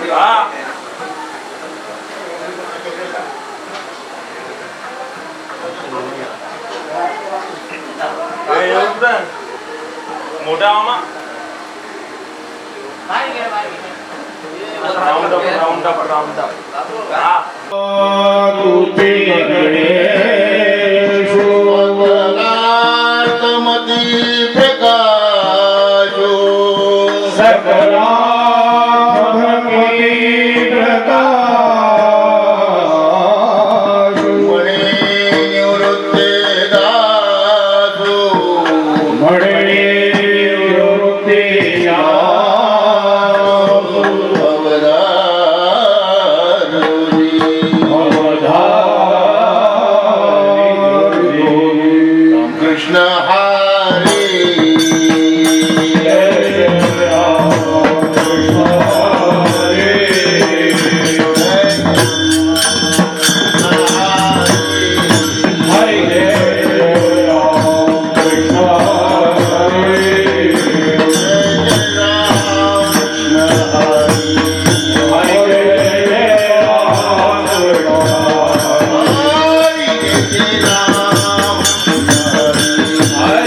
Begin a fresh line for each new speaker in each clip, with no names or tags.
હા મોટામાં round up હા
Hare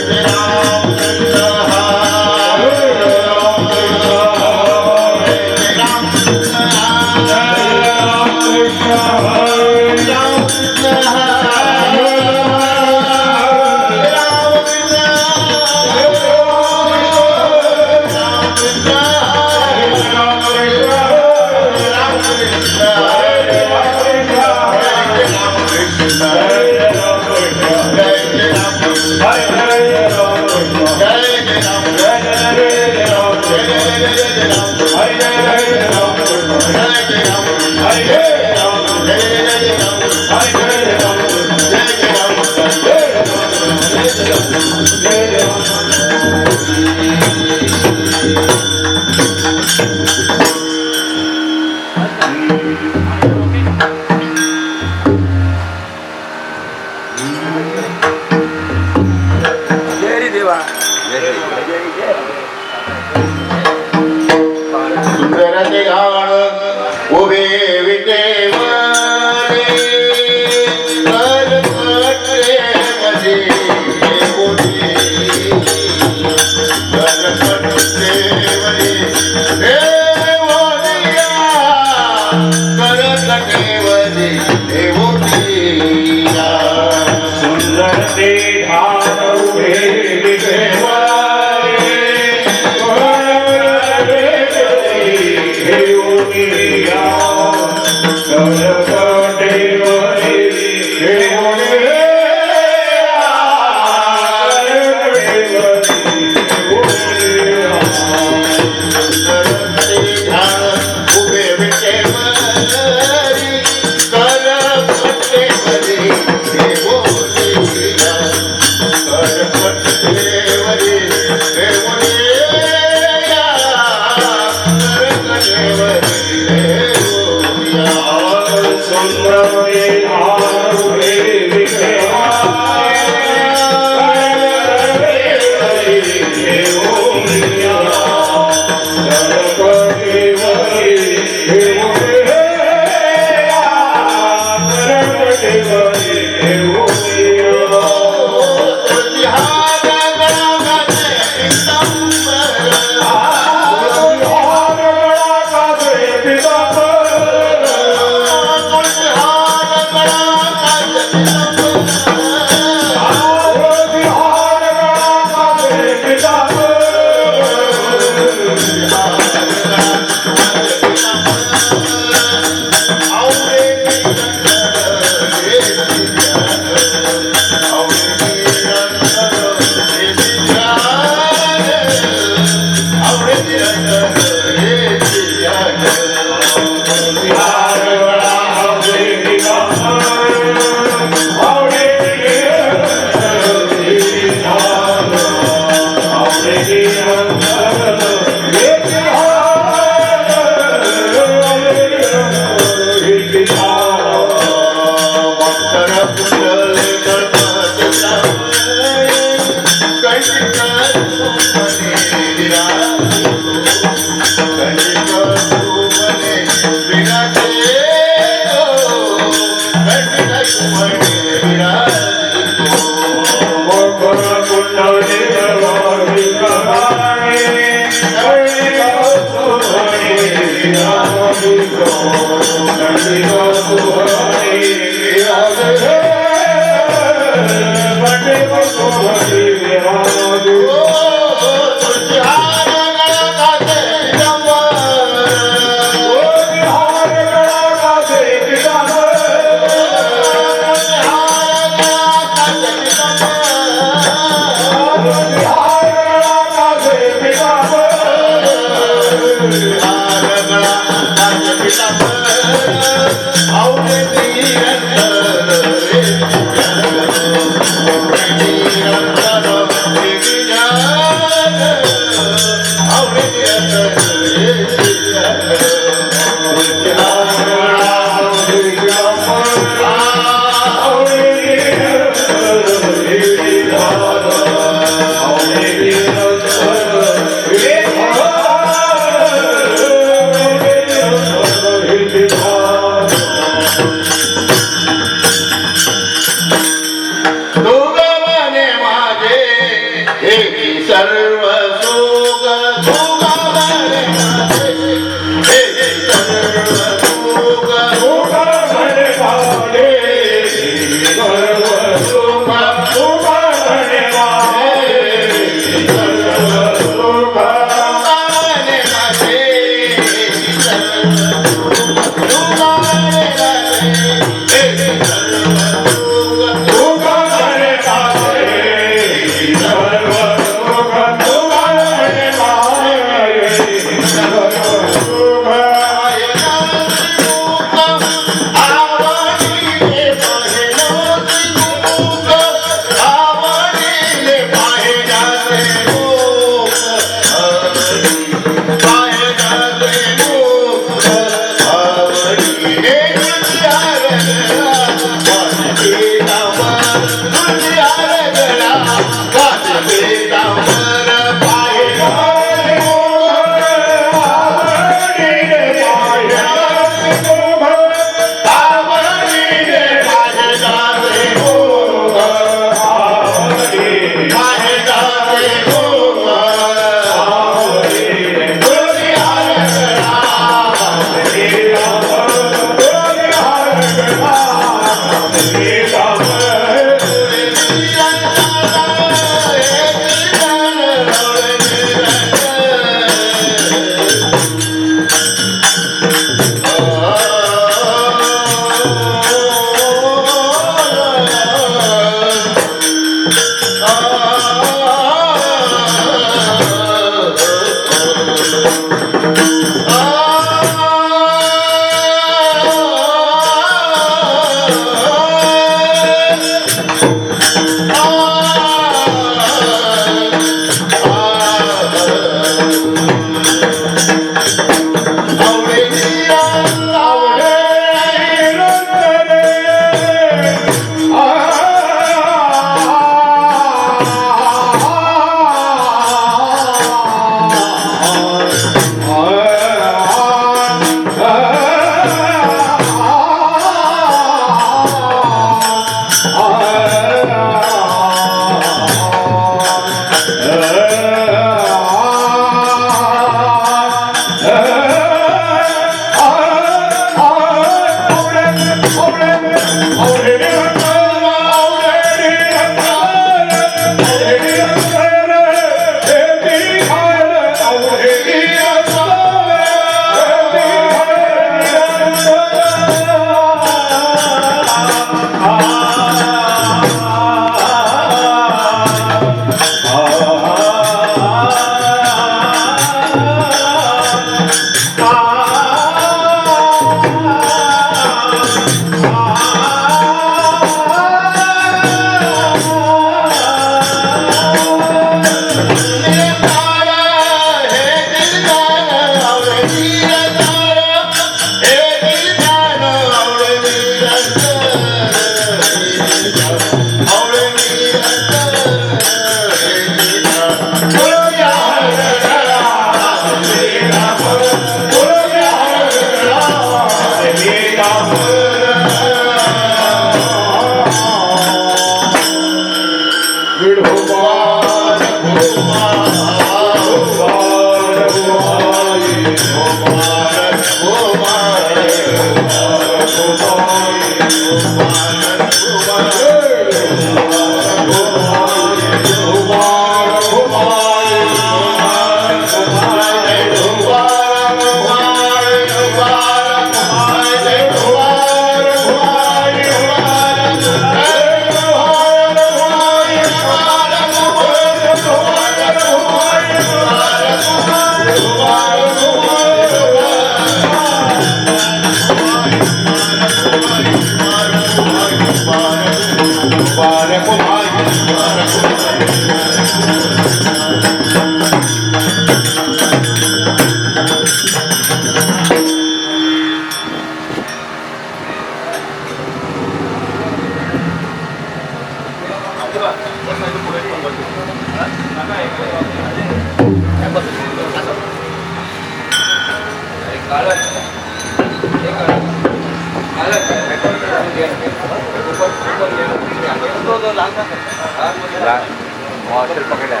हॉस्टेल पकड़ा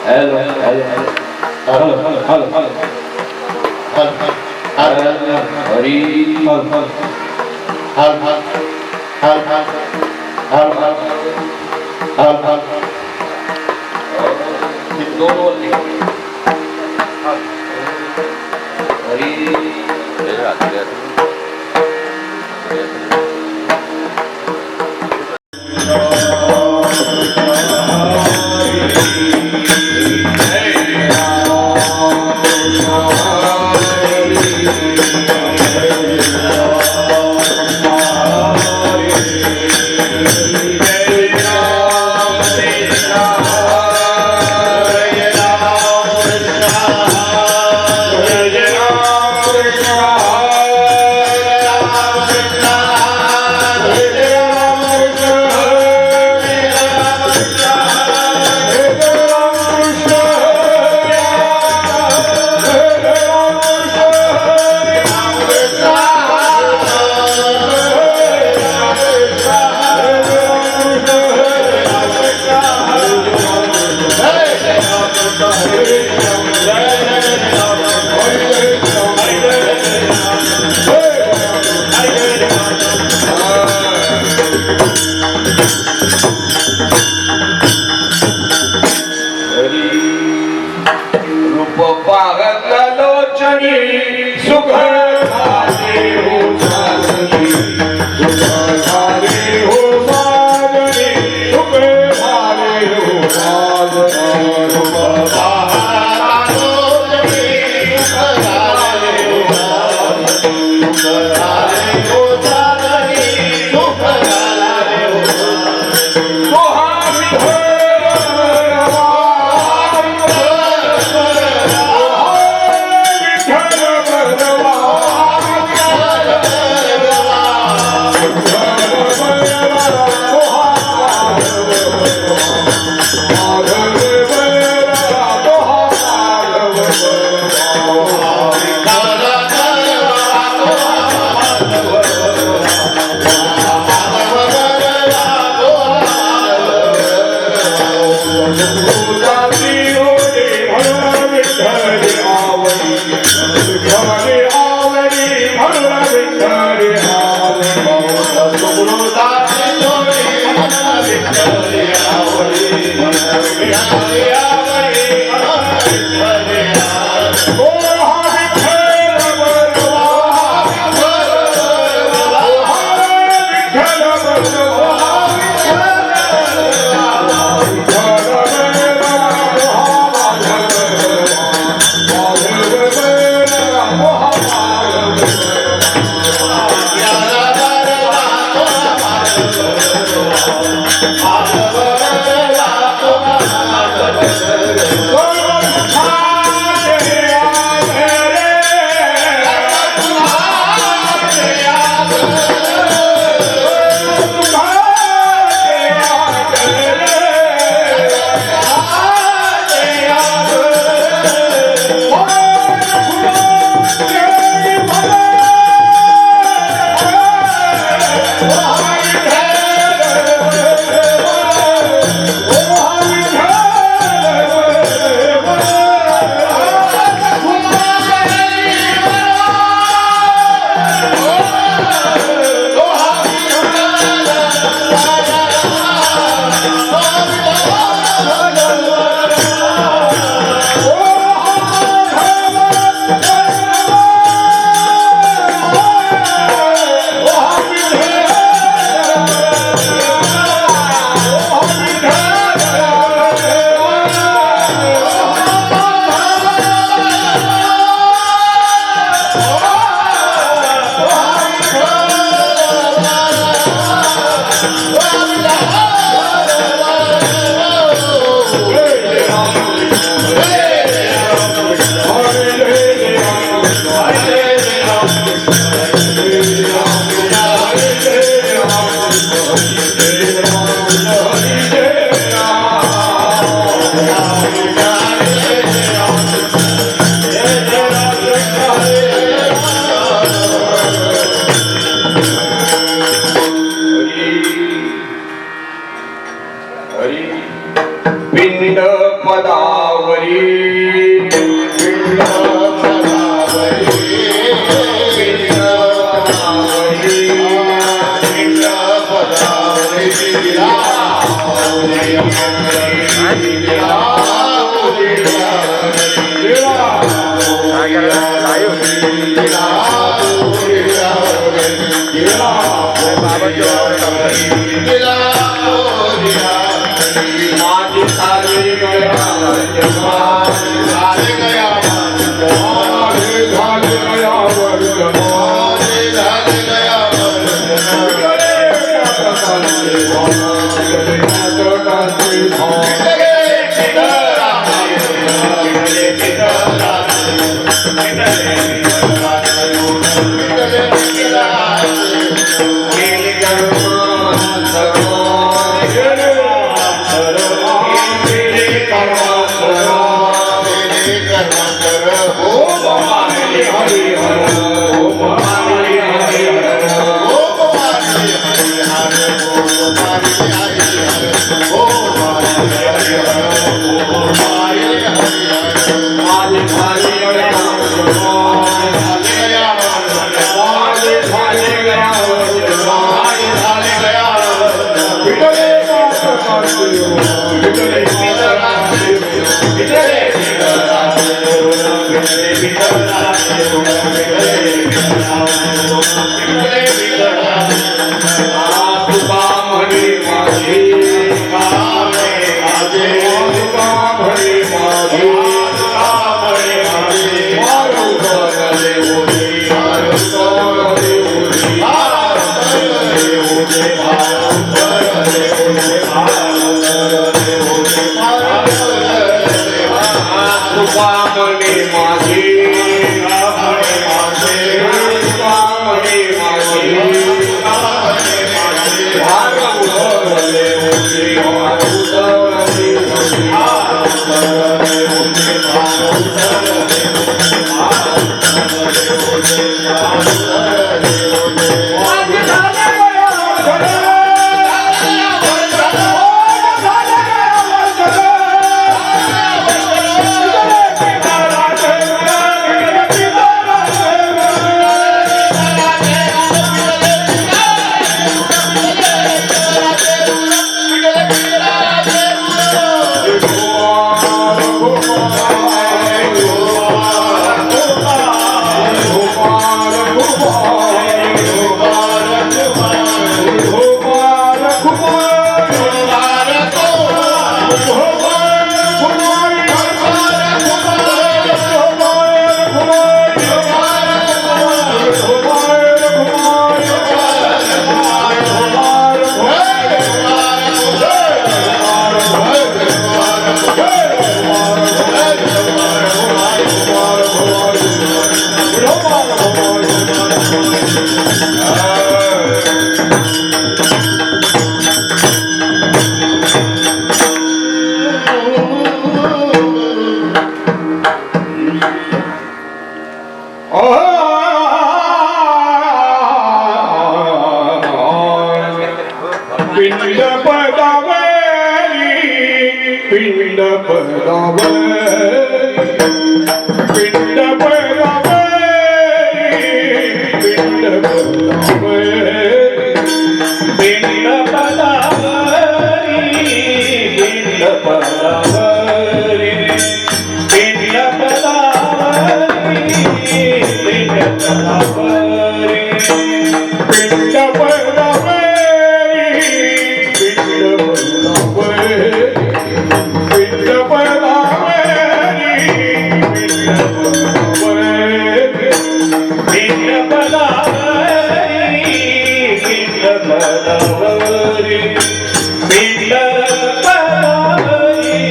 hello hello hello hello hello हरी दो पिंड पदावरी पिंड पदावरी पिंड पदावरी पिंड पदावरी पिंड पदावरी पिंड पदावरी पिंड पदावरी पिंड पदावरी पिंड पदावरी पिंड पदावरी पिंड पदावरी पिंड पदावरी पिंड पदावरी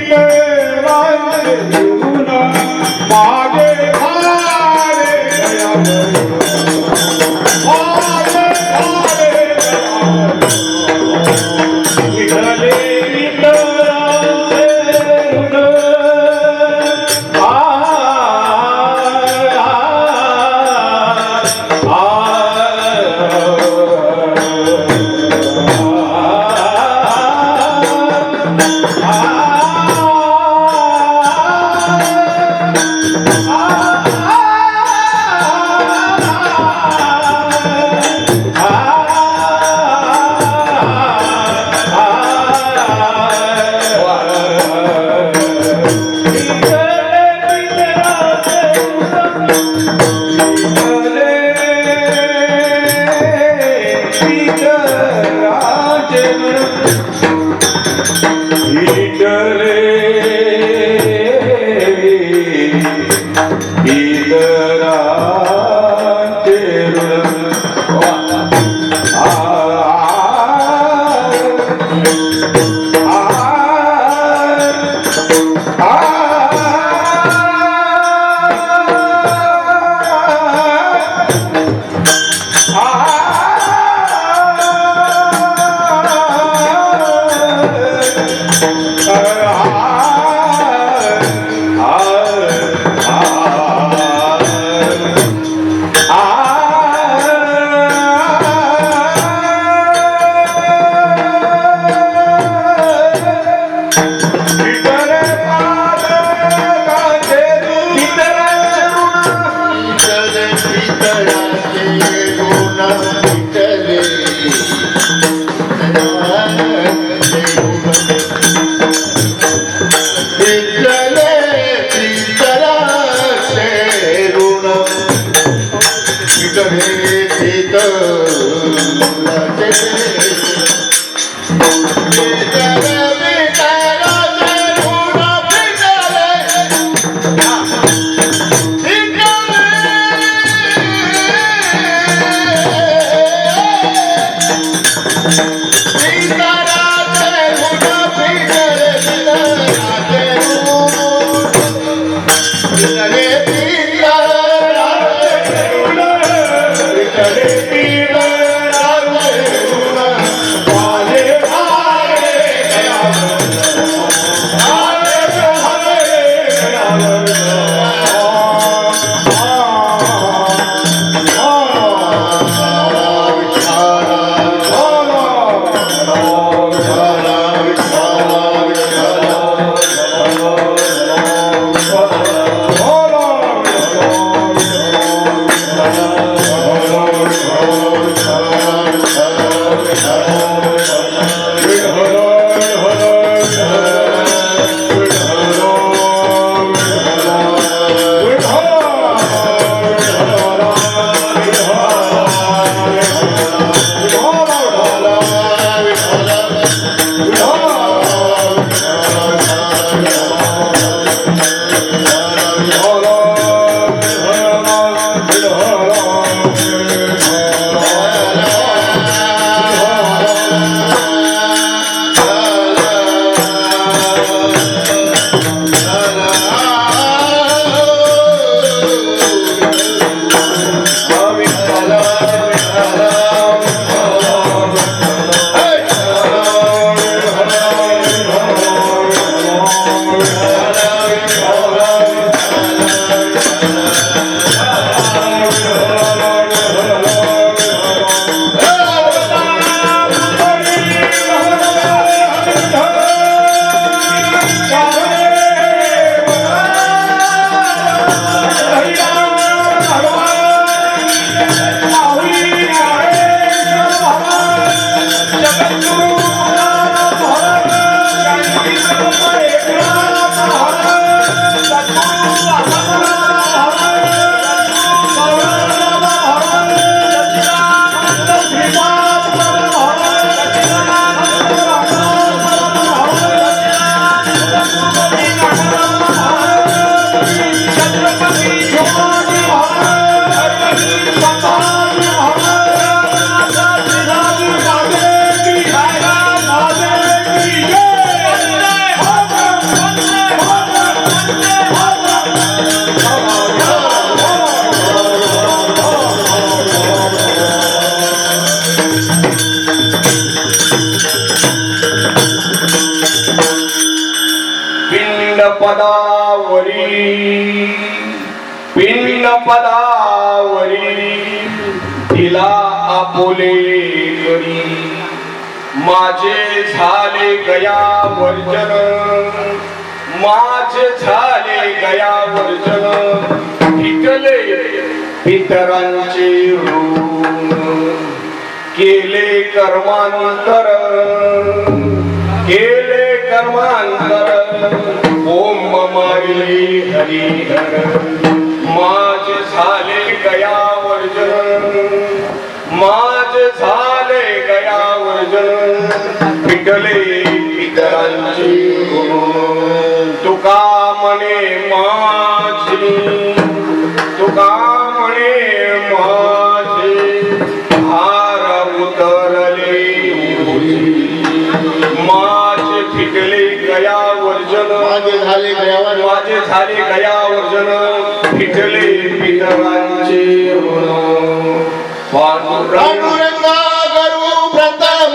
विठ्ठलाचे गुण मागे भावे भावे भावे विठ्ठले विठ्ठलाचे गुण
पिंड पदावरी तिला आपुले करी माझे झाले गया वर्जन माझे झाले गया वर्जन पिकले पितरांचे ऋण केले कर्मांतर ओम मारिले हरिहर माझे झाले गया वर्जन माझे झाले गया वर्जन पिकले पितरांचे ऋण तुका म्हणे माझी तुका म्हणे माझे भार उतरले माझे फिटले गया वर्जन
माझे झाले गयावर
माझे झाले गया वर्जन फिटले पितरांचे ऋण
पांडुरंगा गरु प्रथम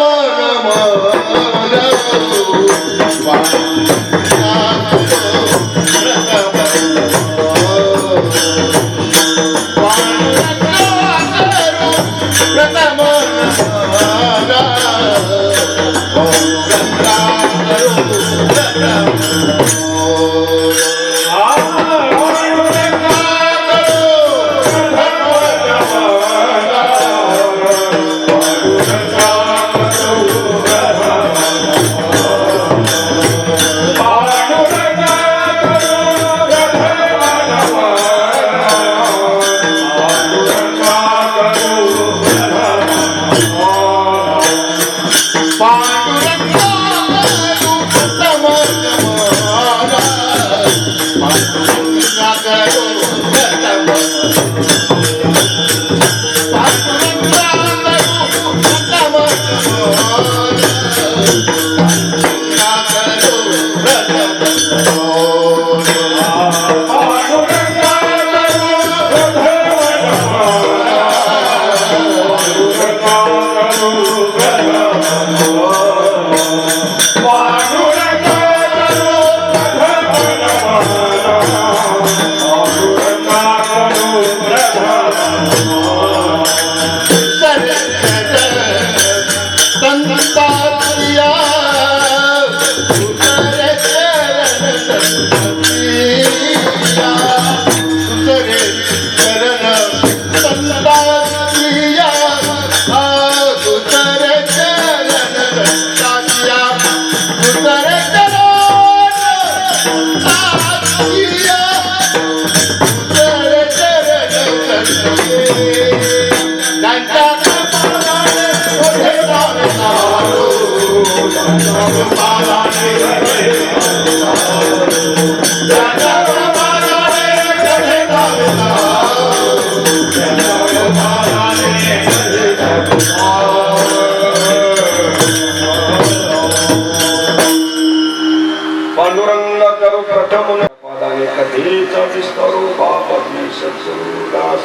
पांडुरंग करू प्रथम पादाने कधीच विस्तरू बापज्ञ सत्सुदास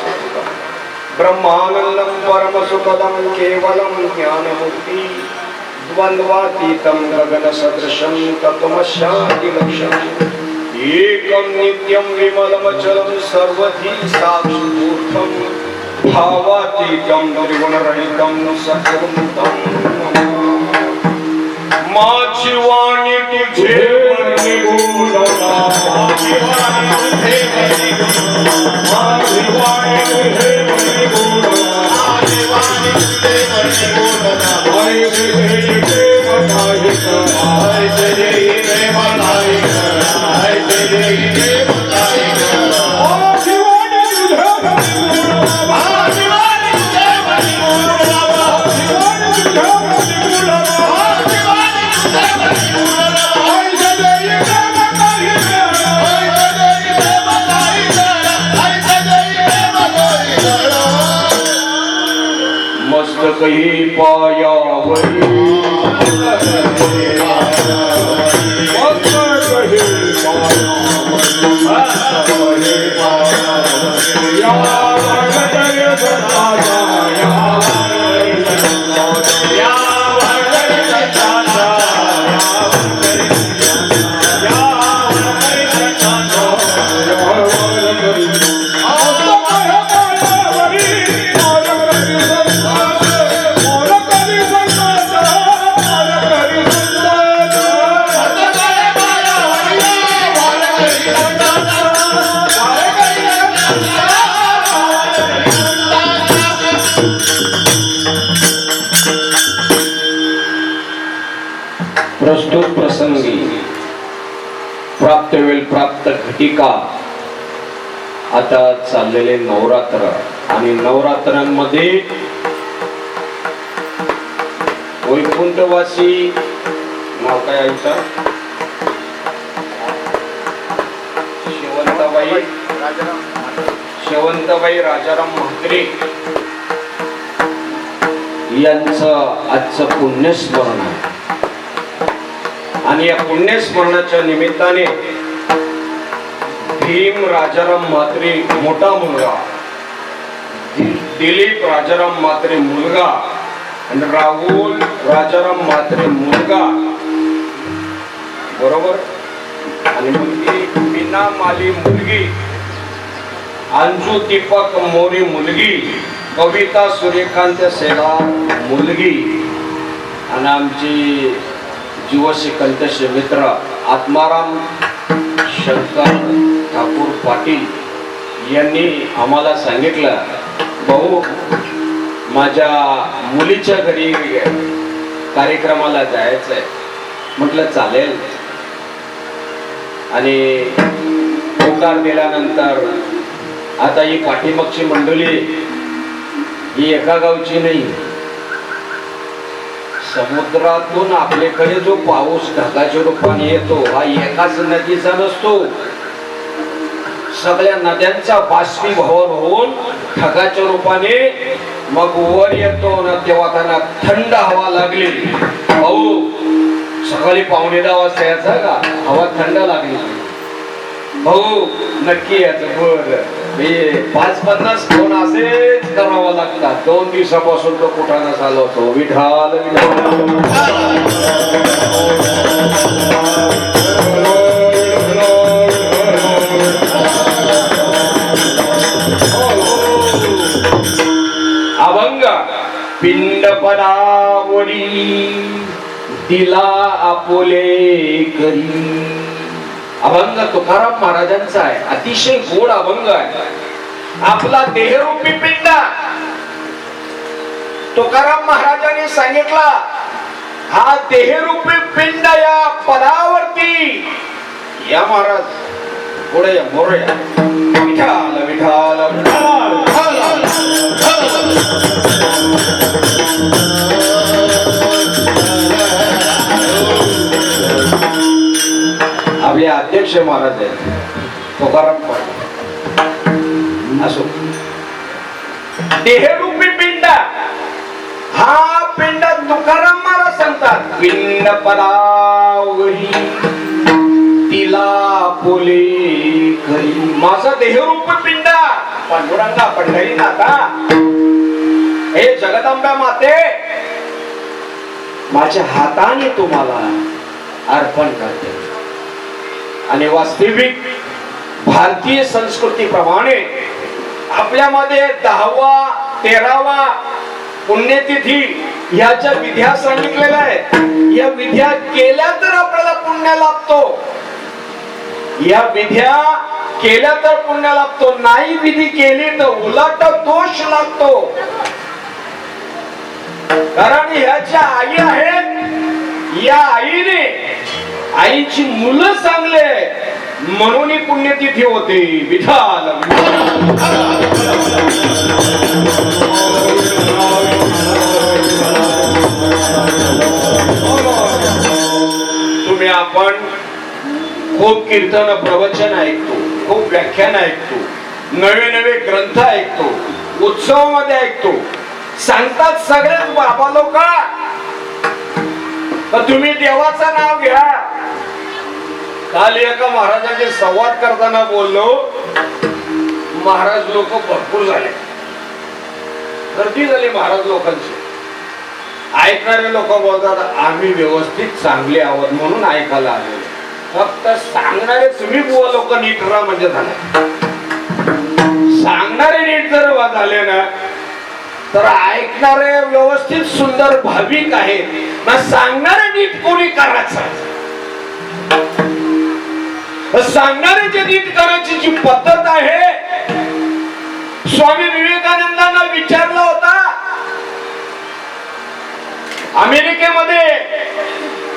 ब्रह्मानंदं परमसुखदं केवलं ज्ञानमुक्ति द्वन्द्वातीतं गगनसदृशं तत्त्वमस्यादिलक्ष्यम् एकं नित्यं विमलमचलं सर्वधी साक्षिभूतं भावातीतं त्रिगुणरहितं सद्गुणं माझी वाणी तुझे वर्णी बोलना माझी वाणी तुझे वर्णी बोलना माझी वाणी तुझे वर्णी बोलना माझी वाणी तुझे वर्णी बोलना ऐसे जय प्रेम नायक ऐसे जय प्रेम नायक ऐसे जय प्रेम नायक माझी वाणी तुझे वर्णी बोलना माझी वाणी तुझे वर्णी बोलना माझी वाणी तुझे वर्णी बोलना मस्तक ही पायावरी मस्तक ही पायावरी या वर्गदय सदाया या वर्गदय सदाया या वर्गदय प्राप्त वेळ प्राप्त घटिका. आता चाललेले नवरात्र आणि नवरात्रांमध्ये वैकुंठवासी नाव काय आईचं शेवंतबाई राजाराम म्हात्रे यांचं आजचं पुण्यस्मरण आहे. आणि या पुण्यस्मरणाच्या निमित्ताने भीम राजाराम म्हात्रे मोठा मुलगा, दिलीप राजाराम म्हात्रे मुलगा आणि राहुल राजाराम म्हात्रे मुलगा बरोबर, आणि मुलगी मीना माली मुलगी, अंजू दीपक मोरे मुलगी, कविता सूर्यकांत सेगार मुलगी आणि आमची जीवशी कंठशी मित्र आत्माराम शंकर ठाकूर पाटील यांनी आम्हाला सांगितलं, भाऊ माझ्या मुलीच्या घरी कार्यक्रमाला जायचंय. म्हटलं चालेल. आणि होकार दिल्यानंतर आता ही पाठीमागची मंडळी ही एका गावची नाही, समुद्रातून आपल्याकडे जो पाऊस ढगाच्या रूपाने येतो हा एकाच नदीचा नसतो. सगळ्या नद्यांचा बाष्पीभवन होऊन ढगाच्या रूपाने मग वर येतो ना, तेव्हा त्यांना थंड हवा लागली. भाऊ सकाळी 9:15 वाजता यायचा का, हवा थंड लागली. भाऊ नक्की यायचं. बर 5-50 फोन असेच करावा लागतात. 2 दिवसापासून तो कुठं चालू होतो. विठाल अभंग पिंड पडावरी दिला आपोले करी. अभंग तुकाराम महाराजांचा आहे. अतिशय गोड अभंग आहे. आपला देहरूपी पिंड तुकाराम महाराजांनी सांगितला, हा देहरूपी पिंड या पदावरती या महाराज पुढे या मोरया विठाल विठाल आपले अध्यक्ष महाराज आहेत तुकाराम पाटील. असो देहरूपी पिंड, हा पिंड तुकाराम महाराज सांगतात, पिंड पदावरी तिला पोले खरी. माझा देहरूपी पिंड पांडुरंगा पंढरीनाथा, हे जगदंबा माते माझ्या हाताने तुम्हाला अर्पण करते. आणि वास्तविक भारतीय संस्कृतीप्रमाणे आपल्यामध्ये 10वा 13वा पुण्यतिथी ह्याच्या विध्या सांगितलेल्या आहेत. या विध्या केल्या तर आपल्याला पुण्य लाभतो, या विध्या केल्या तर पुण्य लाभतो, नाही विधी केली तर उलट दोष लागतो. कारण ह्याच्या आई आहेत, या आईने आईची मुलं चांगले म्हणून ही पुण्यतिथी होते. विठाल तुम्ही आपण खूप कीर्तन प्रवचन ऐकतो, खूप व्याख्यान ऐकतो, नवे नवे ग्रंथ ऐकतो, उत्सवामध्ये ऐकतो. सांगतात सगळेच बाबा लोक तुम्ही देवाचं नाव घ्या. काल एका महाराजांचे संवाद करताना बोललो, महाराज लोक भरपूर झाले, गर्दी झाली महाराज लोकांची. ऐकणारे लोक बोलतात आम्ही व्यवस्थित चांगले आहोत म्हणून ऐकायला आले. फक्त सांगणारे तुम्ही बुवा लोक नीट राहा म्हणजे झाले. सांगणारे नीट जर झाले ना तर ऐकणारे व्यवस्थित सुंदर भाविक आहेत ना. सांगणारे नीट कोणी करायचं, सांगणारे जे नीट करायची जी पद्धत आहे. स्वामी विवेकानंदांना विचारला होता अमेरिकेमध्ये,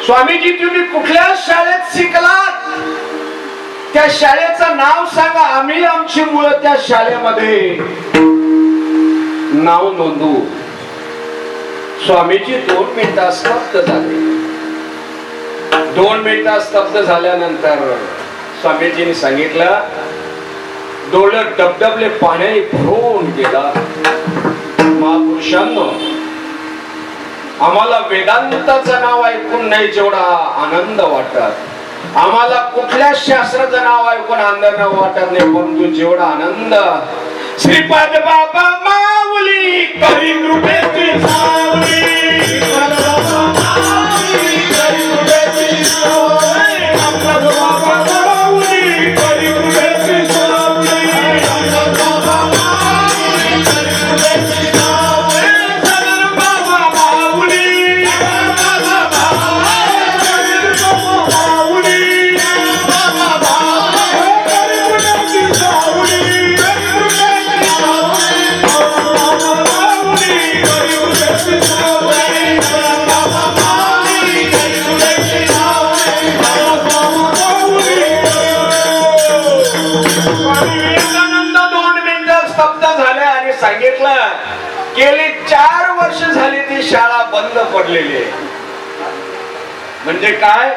स्वामीजी तुम्ही कुठल्या शाळेत शिकलात? त्या शाळेचं नाव सांगा, आम्ही आमची मुलं त्या शाळेमध्ये नाव नोंदवू. स्वामीजी 2 मिनिटात स्तब्ध झाले. 2 मिनिटात स्तब्ध झाल्यानंतर स्वामीजींनी सांगितलं, डोळे डबडबले पाण्याने भरून गेला. महापुरुषांनो, आम्हाला वेदांताचं नाव ऐकून नाही जेवढा आनंद वाटत, आम्हाला कुठल्या शास्त्राचं नाव ऐकून आनंद वाटत नाही, परंतु जेवढा आनंद श्रीपाद बाबा माऊली करी कृपेची सावली, श्रीपाद बाबा माऊली करी कृपेची सावली, श्रीपाद बाबा माऊली करी कृपेची सावली, श्रीपाद बाबा माऊली करी कृपेची सावली, सदर बाबा माऊली, बाबा माऊली, बाबा करी कृपेची सावली, सांगितलं गेली 4 वर्ष झाली ती शाळा बंद पडलेली आहे. म्हणजे काय,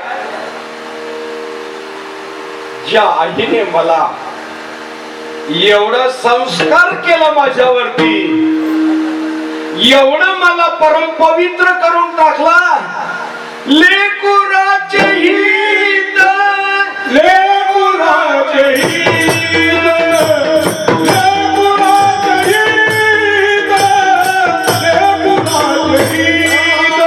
ज्या आईने मला एवढं संस्कार केलं माझ्यावरती, एवढं मला परम पवित्र करून टाकला, लेकुराचे हित, लेकुराचे हित, लेकुराचे हित, लेकुराचे हित,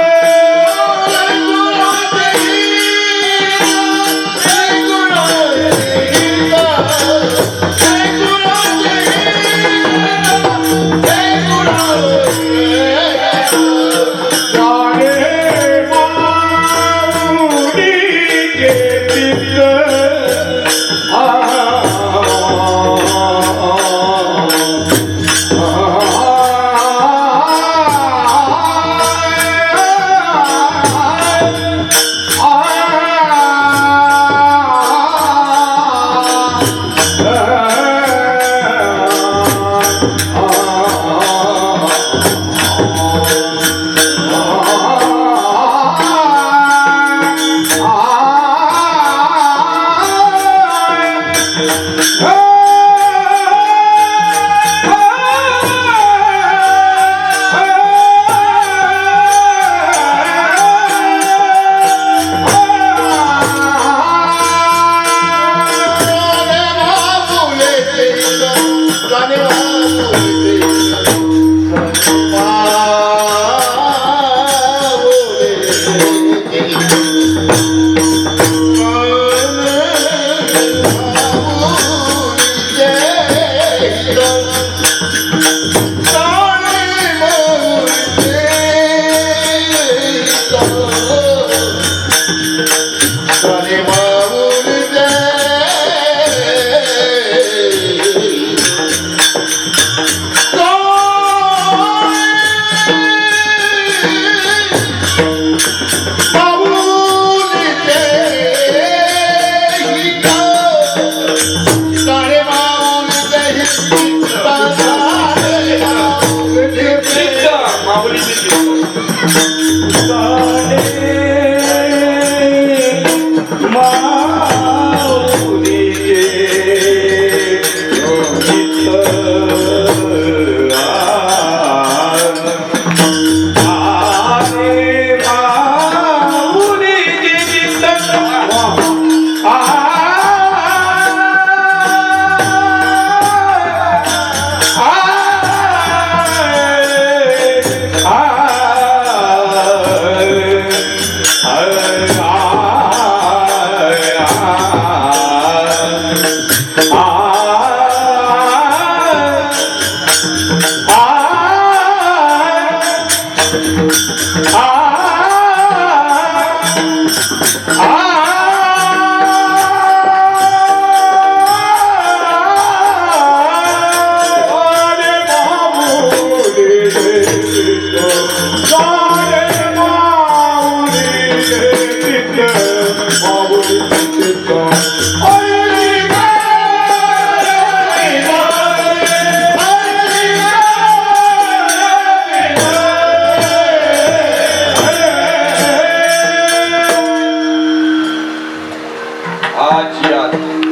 महाराज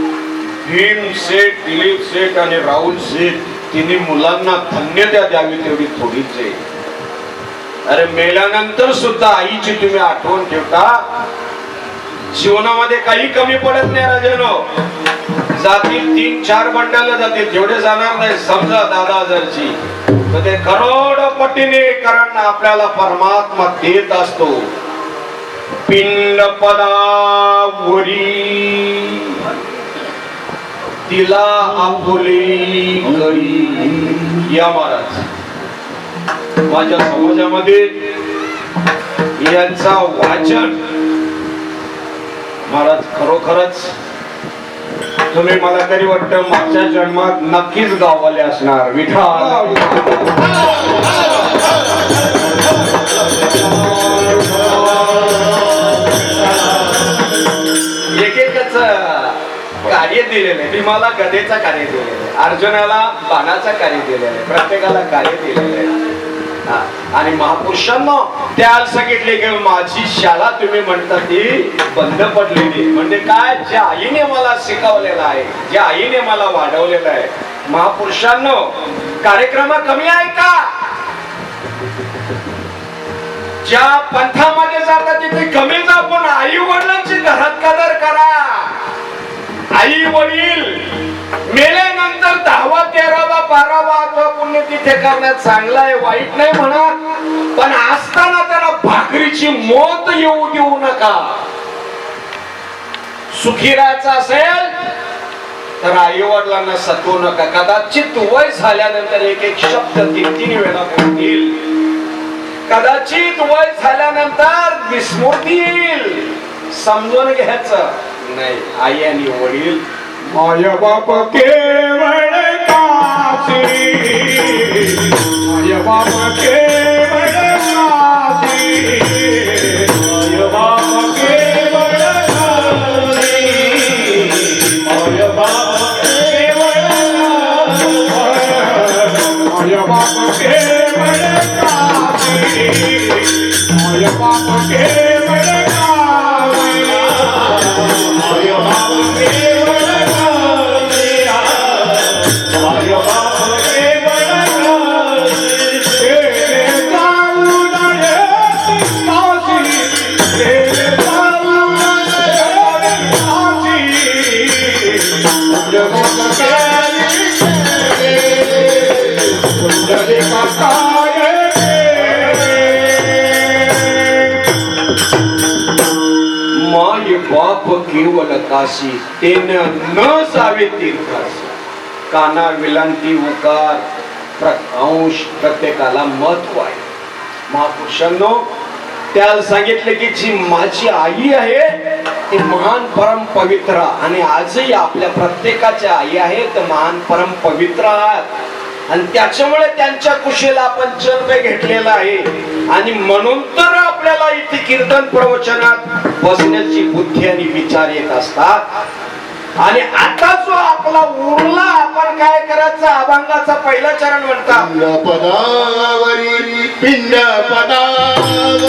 भीम सेठ, दिलीप सेठ आणि राहुल सेठ तिन्ही मुलांना धन्यता द्यावी तेवढी थोडीच आहे. अरे मेल्यानंतर सुद्धा आईची तुम्ही आठवण ठेवता. जीवनामध्ये काही कमी पडत नाही राजानो. जातील 3-4 बंडाला जातील, जेवढे जाणार नाही समजा 10,000ची तर ते करोडपटीने कारण आपल्याला परमात्मा देत असतो. पिंड पदावरी तिला आपुली करी. या महाराज माझ्या समाजामध्ये यांचा वाचन महाराज खरोखरच तुम्ही मला तरी वाटतं मागच्या जन्मात नक्कीच गाववाले असणार. विठ्ठल एकेकच कार्य दिलेलं आहे. भीमाला गदेचा कार्य दिलेलं आहे, अर्जुनाला बाणाचा कार्य दिलेलं आहे, प्रत्येकाला कार्य दिलेलं आहे. आणि महापुरुषांना त्याला सांगितले की माझी शाळा तुम्ही म्हणता ती बंद पडलेली. म्हणजे काय, ज्या आईने मला शिकवलेलं आहे, ज्या आईने मला वाढवलेलं आहे. महापुरुषांनो कार्यक्रम कमी आहे का? ज्या पंथामध्ये जातात तिथे कमी जा, पण आई वडिलांची घरात कदर करा. आई वडील मेल्यानंतर 10वा 13वा 12वा अथवा पुण्य तिथे करण्यात चांगलं आहे, वाईट नाही म्हणा, पण असताना त्याला भाकरीची मोत येऊ देऊ नका. सुखी राहायचं असेल तर आई वडिलांना सतवू नका. कदाचित वय झाल्यानंतर एक एक शब्द 3-3 वेळा बोलतील, कदाचित वय झाल्यानंतर विस्मृती येईल, समजून घ्यायचं नाही. आई आणि वडील
माय बाप केवळ काशी, माय बाप केवळ काशी, माय बाप केवळ काशी, माय बाप केवळ काशी, माय बाप केवळ काशी, माय बाप केवळ काशी, माय बाप केवळ
माय बाप केवळ काशी, तेन न जावे तीर्थासी. काना विलांती उकार अंश प्रत्येकाला महत्व आहे. महापुरुषांनो त्याला सांगितले की जी माझी आई आहे ती महान परम पवित्र, आणि आजही आपल्या प्रत्येकाच्या आई आहे तर महान परम पवित्र आहेत. आणि त्याच्यामुळे त्यांच्या कुशीला आपण जन्म घेतलेला आहे. आणि म्हणून तर आपल्याला इथे कीर्तन प्रवचनात बसण्याची बुद्धी आणि विचार येत असतात. आणि आता जो आपला उरला, आपण काय करायचं, अभंगाचा पहिला चरण म्हणतात.
पिंड पदावरी पिंड पदावरी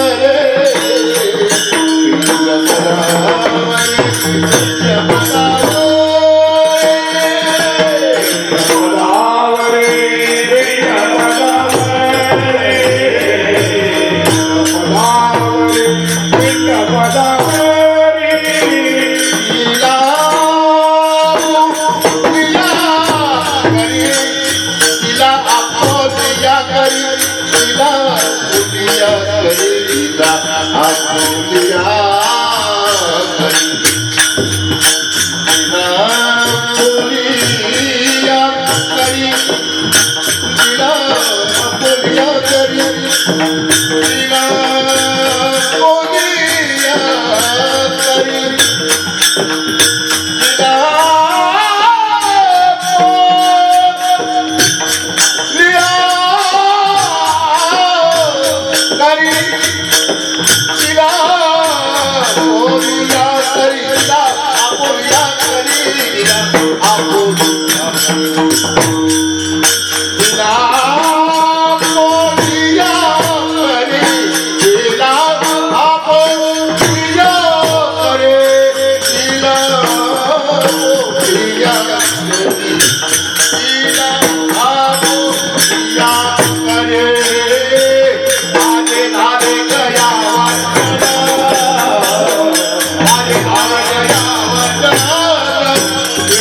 पिंड पदावरी पिंड पदावरी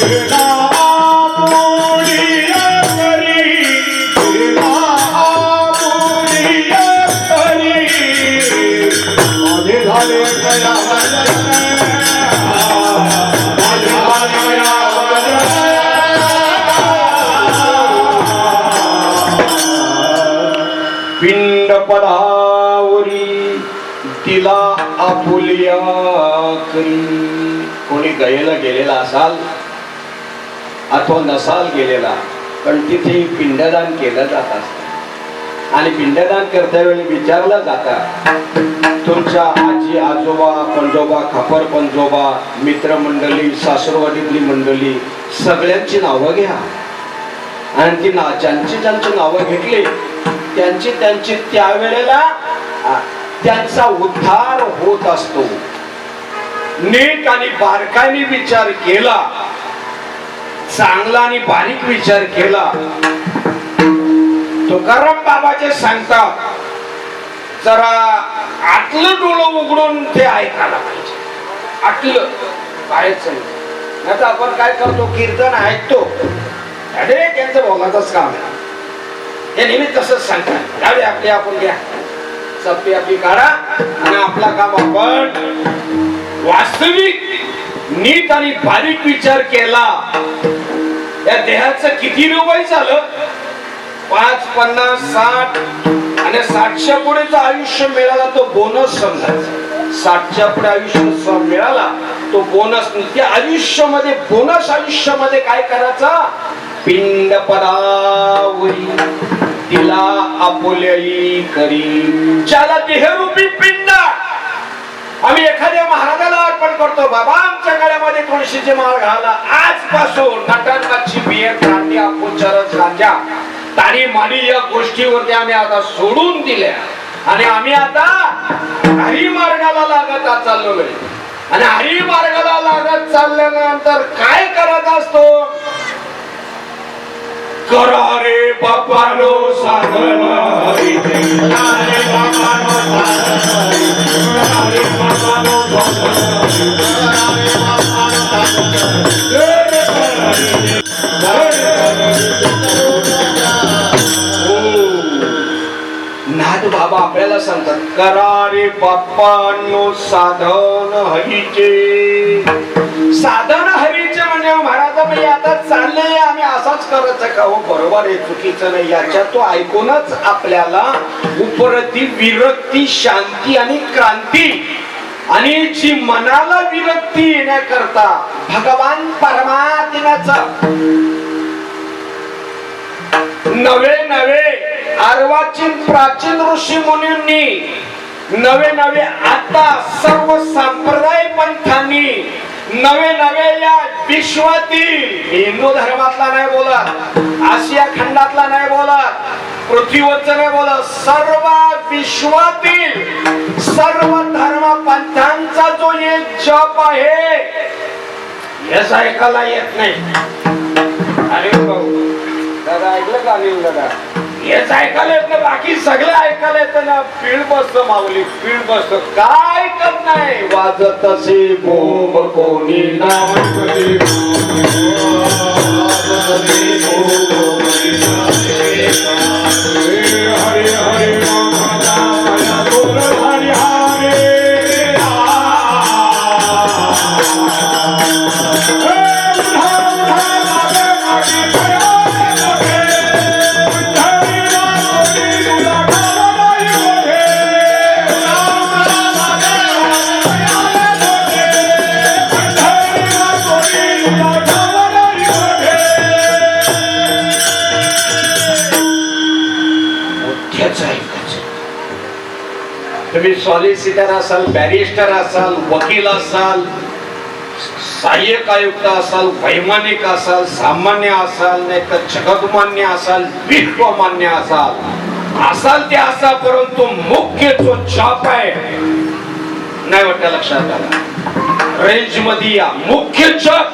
तेरा आपुलिया करी, तेरा आपुलिया करी, माझे झाले दयावंत, माझे झाले दयावंत. पिंड पदावरी तिला आपुलिया करी. कोणी गयेला गेलेला असाल अथवा नसाल गेलेला पण तिथे पिंडदान केलं जात असतं आणि पिंडदान करता वेळी विचारलं जातं तुमच्या आजी आजोबा पंजोबा खापर पंजोबा मित्रमंडळी सासरवाडीतली मंडळी सगळ्यांची नावं घ्या आणि ती ज्यांची नावं घेतली त्यांची त्यावेळेला त्यांचा उद्धार होत असतो. नीट आणि बारकाईने विचार केला, चांगला आणि बारीक विचार केला. तुकाराम बाबाचे सांगतात जरा आतलं डोळं उघडून ते ऐकायला पाहिजे. आतलं बाहेरच नाही तर आपण काय करतो कीर्तन ऐकतो अरे त्यांचं बोलायचंच काम आहे हे नेहमी तसंच सांगतात. जाऊ दे आपली आपण घ्या सप्पी आपली काढा आणि आपला काम आपण. वास्तविक नीट आणि बारीक विचार केला या देहाचं किती रुपये झालं 5, 50, 60 आणि 60च्या पुढेच आयुष्य मिळाला तो बोनस समजायचा. 60च्या पुढे आयुष्य मिळाला तो बोनस. त्या आयुष्यामध्ये बोनस आयुष्यामध्ये काय करायचा पिंड पदावरी तिला आपुल्याई करी. ज्याला देहरूपी पिंड आम्ही एखाद्या महाराजाला अर्पण करतो बाबा आमच्या गळ्यामध्ये तुळशीची माळ घाला. आजपासून नटांची बियर क्रांती आपण चरस गांजा तारी माली या गोष्टीवरती आम्ही आता सोडून दिल्या आणि आम्ही आता हरी मार्गाला लागत चाललोय. आणि हरी मार्गाला लागत चालल्यानंतर काय करत असतो करा रे बापानो साधन हरीचे, करा रे बापानो साधन हरीचे, करा रे बापानो साधन हरीचे, करा रे बापानो साधन हरीचे. नाथ बाबा आपल्याला सांगतात करा रे बापानो साधन हरीचे. साधन हरीचे म्हणजे महाराज म्हणजे आता चालले आम्ही असाच करायचं का हो बरोबर आहे चुकीचं नाही याच्यात तो ऐकूनच आपल्याला उपरती विरक्ती शांती आणि क्रांती आणि जी मनाला विरक्ती येण्याकरता भगवान परमात्म्याचा नवे नवे अर्वाचीन प्राचीन ऋषी मुनींनी नवे नवे आता सर्व संप्रदाय पंथांनी नवे नवे या विश्वातील हिंदू धर्मातला नाही बोलत आशिया खंडातला नाही बोलत पृथ्वीवरचं नाही बोलत सर्व विश्वातील सर्व धर्म पंथांचा जो एक जप आहे हेच ऐकायला येत नाही. अरे भाऊ दादा ऐकलं का अनिल दादा हेच ऐकायला येत नाही बाकी सगळं ऐकायला येतं ना. पीळ बसतो माऊली पीळ बसतो काय ऐकत नाही वाजत असे भोग कोणी नाव हरी हरी तुम्ही सॉलिसिटर असाल बॅरिस्टर असाल वकील असाल सहाय्यक आयुक्त असाल वैमानिक असाल सामान्य असाल नाही तर जगतमान्य असाल विश्वमान्य असाल ते असा परंतु मुख्य जो छाप आहे नाही वाटतं लक्षात आला रेंज मध्ये या. मुख्य छाप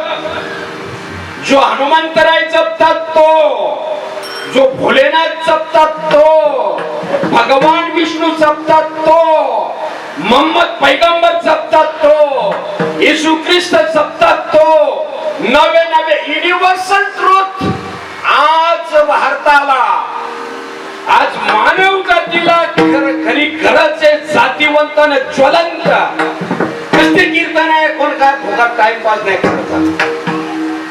जो हनुमंतराय जपतात तो जो भोलेनाथ जपतात तो भगवान विष्णू जपतात तो मोहम्मद पैगंबर जपतात तो येशू ख्रिस्त जपतात तो नवे नवे युनिव्हर्सल ट्रूथ आज भारताला, आज मानव जातीला खरी गरज आहे जातीवंत आणि ज्वलंत. कसली कीर्तन आहे, कोण काय फुकट टाइमपास नाही करत.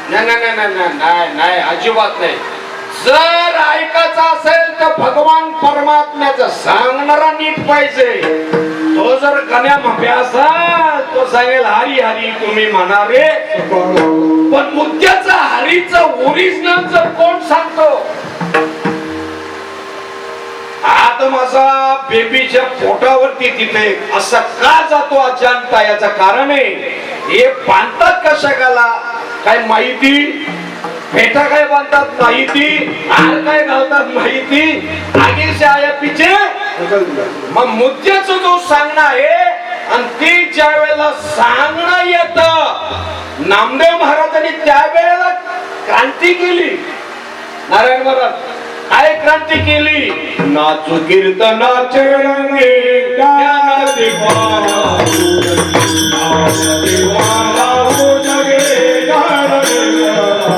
नाही नाही नाही नाही नाही नाही, अजिबात नाही. जर ऐकायचं असेल तर भगवान परमात्म्याचं सांगणारा नीट पाहिजे. तो जर गण्या म्हप्या असाल तो सांगेल हरी हरी तुम्ही म्हणा रे, पण मुद्द्याचं हरीचं ओरिजिनल जर कोण सांगतो. आता माझा बेबीच्या पोटावरती तिथे असा का जातो अजाणता, याचं कारण आहे हे बांधतात कशाला काय माहिती, फेटा काय बांधतात माहिती, हार काय घालतात माहिती, आगे से आया पीछे. मग मुद्द्याचं जो सांगणं आहे आणि ती ज्या वेळेला सांगणं येत, नामदेव महाराजांनी त्यावेळेला क्रांती केली. नारायण महाराज काय क्रांती केली, नाचू कीर्तनाचे रंगे ज्ञान दिवाना हो जगे ज्ञान दिवाना.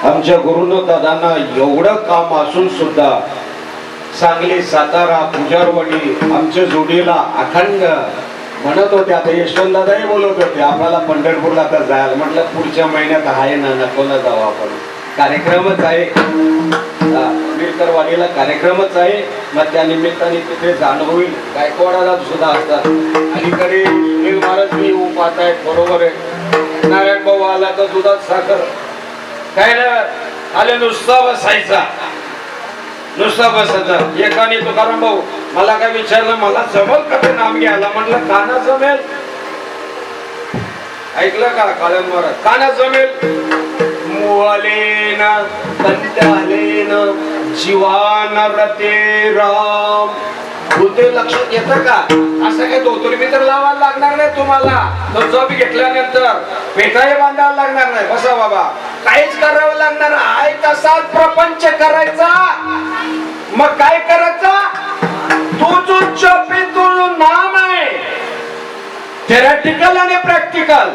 आमच्या गुरुनं दादांना एवढं काम असून सुद्धा सांगली सातारा पुजारवाडी आमच्या जोडीला अखंड म्हणत होते. आता यशवंत दादाही बोलत होते आपल्याला पंढरपूरला तर जायला. म्हटलं पुढच्या महिन्यात आहे ना, नकोला जाऊ आपण, कार्यक्रमच आहे आंबेडकरवाडीला, कार्यक्रमच आहे. मग त्या निमित्ताने तिथे जाणं होईल. गायकवाडाला सुद्धा असतात. अलीकडे सुनील महाराज मी येऊ पाहत आहेत, बरोबर आहे. नारायण भाऊ आला तर दुधात साखर काय ना आले, नुसता बसायचा, नुसता बसायचा. एकाने तुकाराम भाऊ मला काय विचारलं, मला जमल का ते नाम घ्यायला. म्हटलं काना जमेल. ऐकलं का काळन महाराज, काना जमेल. मुआले ना कंटाले ना जीवान रते राम. बोलते लक्षात येतं का, असं काय दोतोरी मी तर लावायला लागणार नाही तुम्हाला. तो जॉब घेतल्यानंतर पेटाही बांधायला लागणार नाही. बसा बाबा, काहीच करावं लागणार आहे. तसाच प्रपंच करायचा. मग काय करायचा, तो जो जॉब आहे तो जो नाम आहे, थेरॅटिकल आणि प्रॅक्टिकल.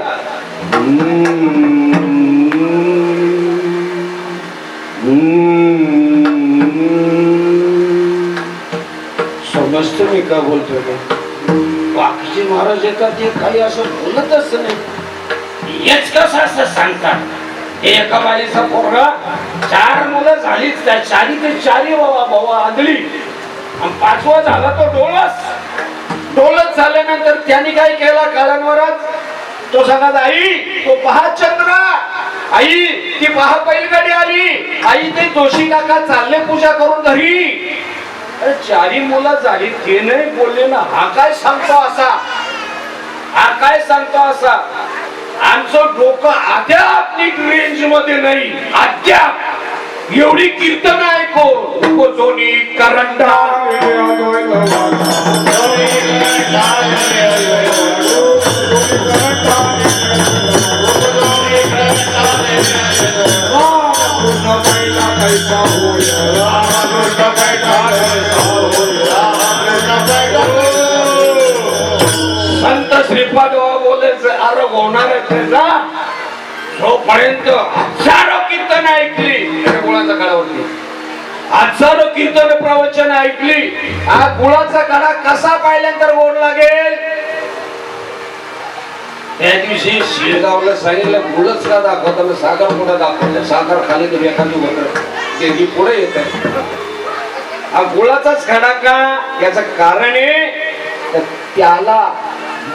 समजतो मी का बोलतोय ते. बाकीचे महाराज येतात ते काही असं बोलतच नाही. हेच कसं असं सांगतात. एका बाईचा पोरगा 4 मुलं झालीच, त्या चारी ते चारी बाबा आंधळी, आणि 5वा झाला तो डोळस. डोळस झाल्यानंतर त्यांनी काय केला काळन महाराज, तो सांगत आई तो पहा चंद्र, आई ती पहा बैलगाडी आली, आई ते जोशी काका चालले पूजा करून घरी. अरे 4 मुलं झाली ते नाही बोलले ना. हा काय सांगतो असा, हा काय सांगतो असा. आमचं डोकं अद्याप नीट रेंज मध्ये नाही. अद्याप एवढी कीर्तन ऐको जोनी करंडा संत श्रीपाद बोलायचं अरे होणार जोपर्यंत हजारो कीर्तन ऐकली, गुळाचा काळावरती हजारो कीर्तन प्रवचन ऐकली, हा गुळाचा काढा कसा पाहिल्यानंतर गोड लागेल. त्या दिवशी शिळगावला सांगितलं गुळच का दाखवताना साखर पुढे दाखवलं. साखर खाली तर एखादी होत ते पुढे येत आहे. हा गुळाचाच खडा का, याचं कारण आहे त्याला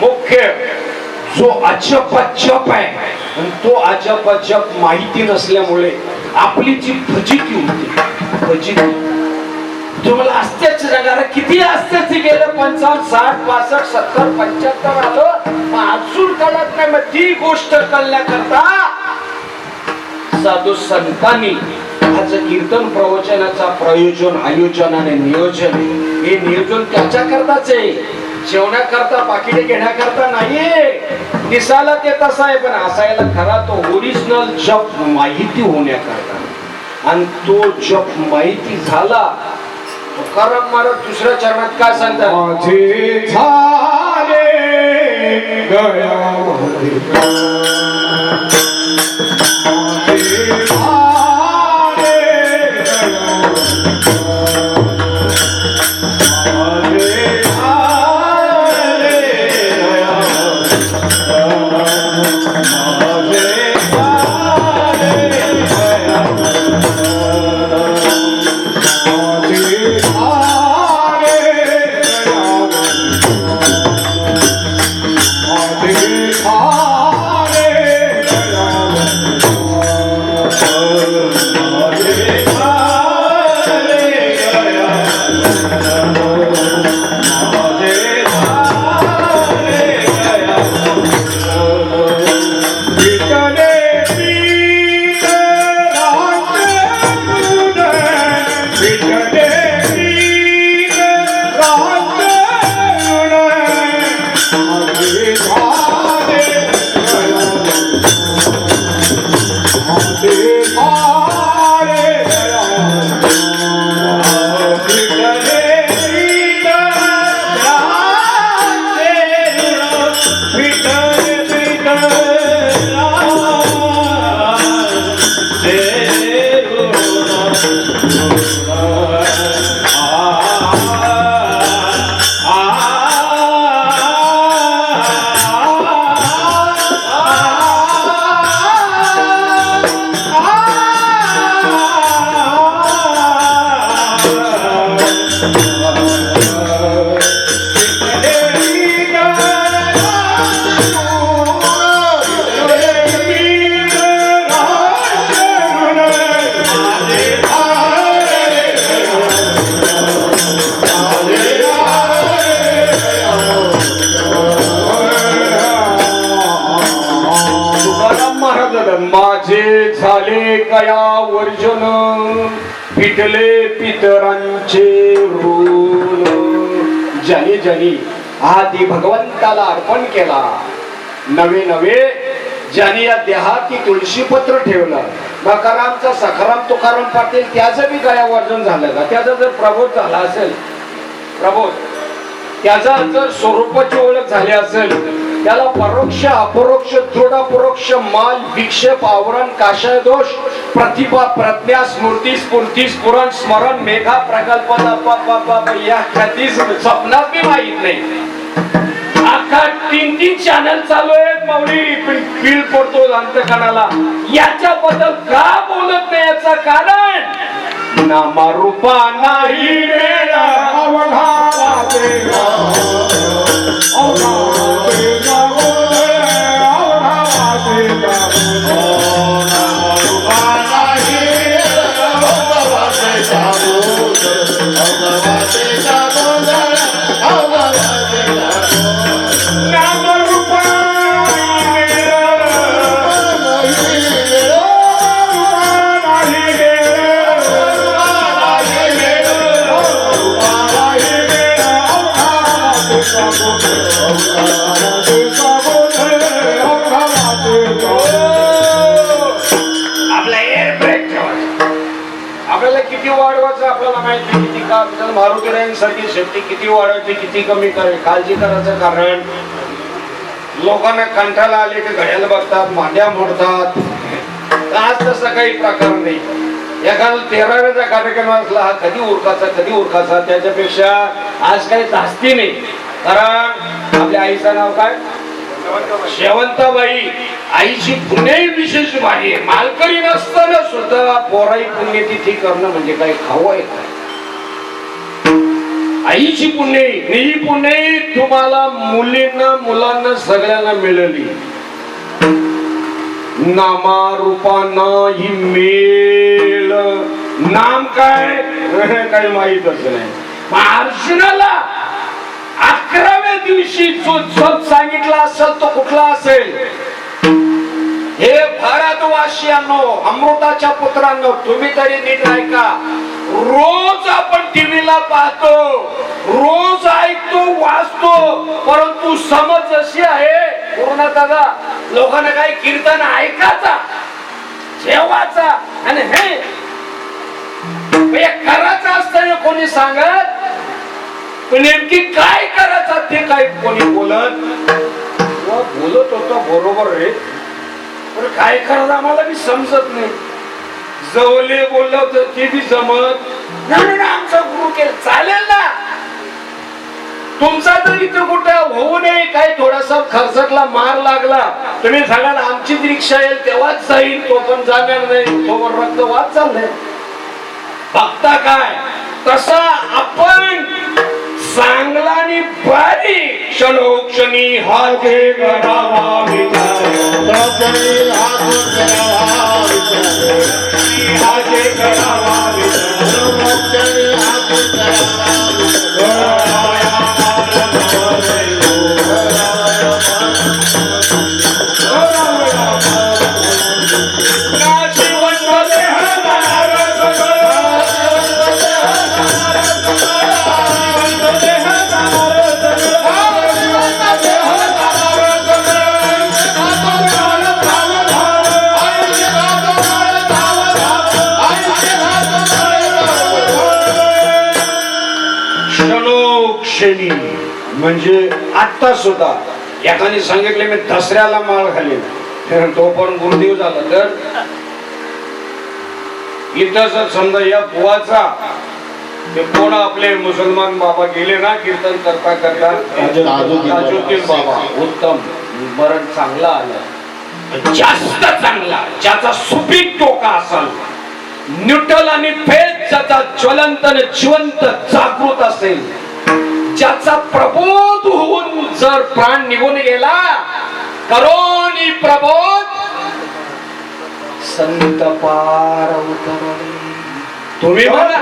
मुख्य जो अजप आहे आणि तो अजप माहिती नसल्यामुळे आपली जी फजिती होती फजिती तुम्हाला अस्त्याच्या जगाला किती अस्त्याचे गेलं 55 60 65 70 75 आलं मग अजून कळत नाही मग ती गोष्ट कळण्याकरता साधू संतांनी आज कीर्तन प्रवचनाचा प्रयोजन आयोजन आणि नियोजन हे नियोजन त्याच्या करताच आहे जेवण्याकरता पाकिटे घेण्याकरता नाहीये दिसायला ते तसा आहे पण असायला खरा तो ओरिजिनल जप माहिती होण्याकरता आणि तो जप माहिती झाला तुकाराम महाराज दुसऱ्या चरणात काय सांगतात
माझे झाले गयामध्ये माझे झाले
माझे झाले कया वर्जन पिटले पितरांचे ऋण ज्याने ज्याने आधी भगवंताला अर्पण केला नवे नवे ज्याने या देहाती तुळशीपत्र ठेवलं मकारामचा सखाराम तुकाराम पाटील त्याचं बी गया वर्जन झालं का त्याचा जर प्रबोध झाला असेल प्रबोध त्याचा जर स्वरूपाची ओळख झाली असेल त्याला परोक्ष अपरोक्ष दृढ परोक्ष माल विक्षेप आवरण काशय दोष प्रतिभा प्रज्ञा स्मृती स्फूर्ती स्फुरण स्मरण मेघा प्रकल्प या ख्याती स्वप्नात बी माहित नाही अख्खा 3 चॅनल चालू आहेत माऊली पण फील पडतो अंतकणाला याच्याबद्दल का बोलत नाही याचं कारण नामारूपा नाही वेळा अवघा वेळा मारुतीरायांसारखी शेती किती वाढवायची किती कमी करायची काळजी करायचं कारण लोकांना कंठाला आले की घड्याला बघतात मांड्या मोडतात आज तसा काही प्रकार नाही एखादा 13व्याचा कार्यक्रम असला हा कधी उरकाचा त्याच्यापेक्षा आज काही जास्ती नाही कारण आपल्या आईचं नाव काय शेवंताबाई आईची पुण्यही विशेष भारी आहे मालकरी नसताना स्वतः पोराई पुण्यतिथी करणं म्हणजे काही खाऊ आहे काय आईची पुण्य ही पुण्य तुम्हाला मुलींना मुलांना सगळ्यांना मिळाली. नामा रूपांना ही मेल. नाम काय काही माहीतच नाही. अर्जुनाला 11व्या दिवशी जो जप सांगितला असेल तो कुठला असेल? हे भारतवासियांनो, अमृताच्या पुत्रांनो, तुम्ही तरी नीट ऐका. रोज आपण टीव्हीला पाहतो, रोज ऐकतो, वाचतो, परंतु समज अशी आहे पूर्णतः लोकांना काही कीर्तन ऐकायचा, जेवाचा आणि हे करायचं असतं कोणी सांगत, नेमकी काय करायचं ते काय कोणी बोलत होतं. बरोबर रे, पण काय करायचं आम्हाला बी समजत नाही. जवले बोललं होतं ते बी जमत नाही. आमचा गुरु केलं चालेल ना, तुमचा तर इथं कुठं होऊ नये. काही थोडासा खर्चटला मार लागला, तुम्ही सांगाल आमचीच रिक्षा येईल तेव्हाच जाईल, तो पण जाणार नाही, तो रक्त वाद चाललंय. बघता काय तसा आपण चांगला आणि बारीक क्षणोक्षणी हाते करावा विचार. हाते करावा म्हणजे आता सुद्धा एकाने सांगितले मी दसऱ्याला माळ घालीन, तो पण गुरुदेव झाला. तर इथं समजा या बुवाचा ते कोण आपले मुसलमान बाबा गेले ना कीर्तन करता करता, ताजुद्दीन बाबा उत्तम मरण चांगला आलं, जास्त चांगला, ज्याचा सुपीक टोका असेल, न्यूट्रल आणि फेज ज्याचा ज्वलंत आणि जिवंत जागृत असेल, ज्याचा प्रबोध होऊन जर प्राण निघून गेला, करोनी प्रबोध संत पार उतरले. तुम्ही म्हणा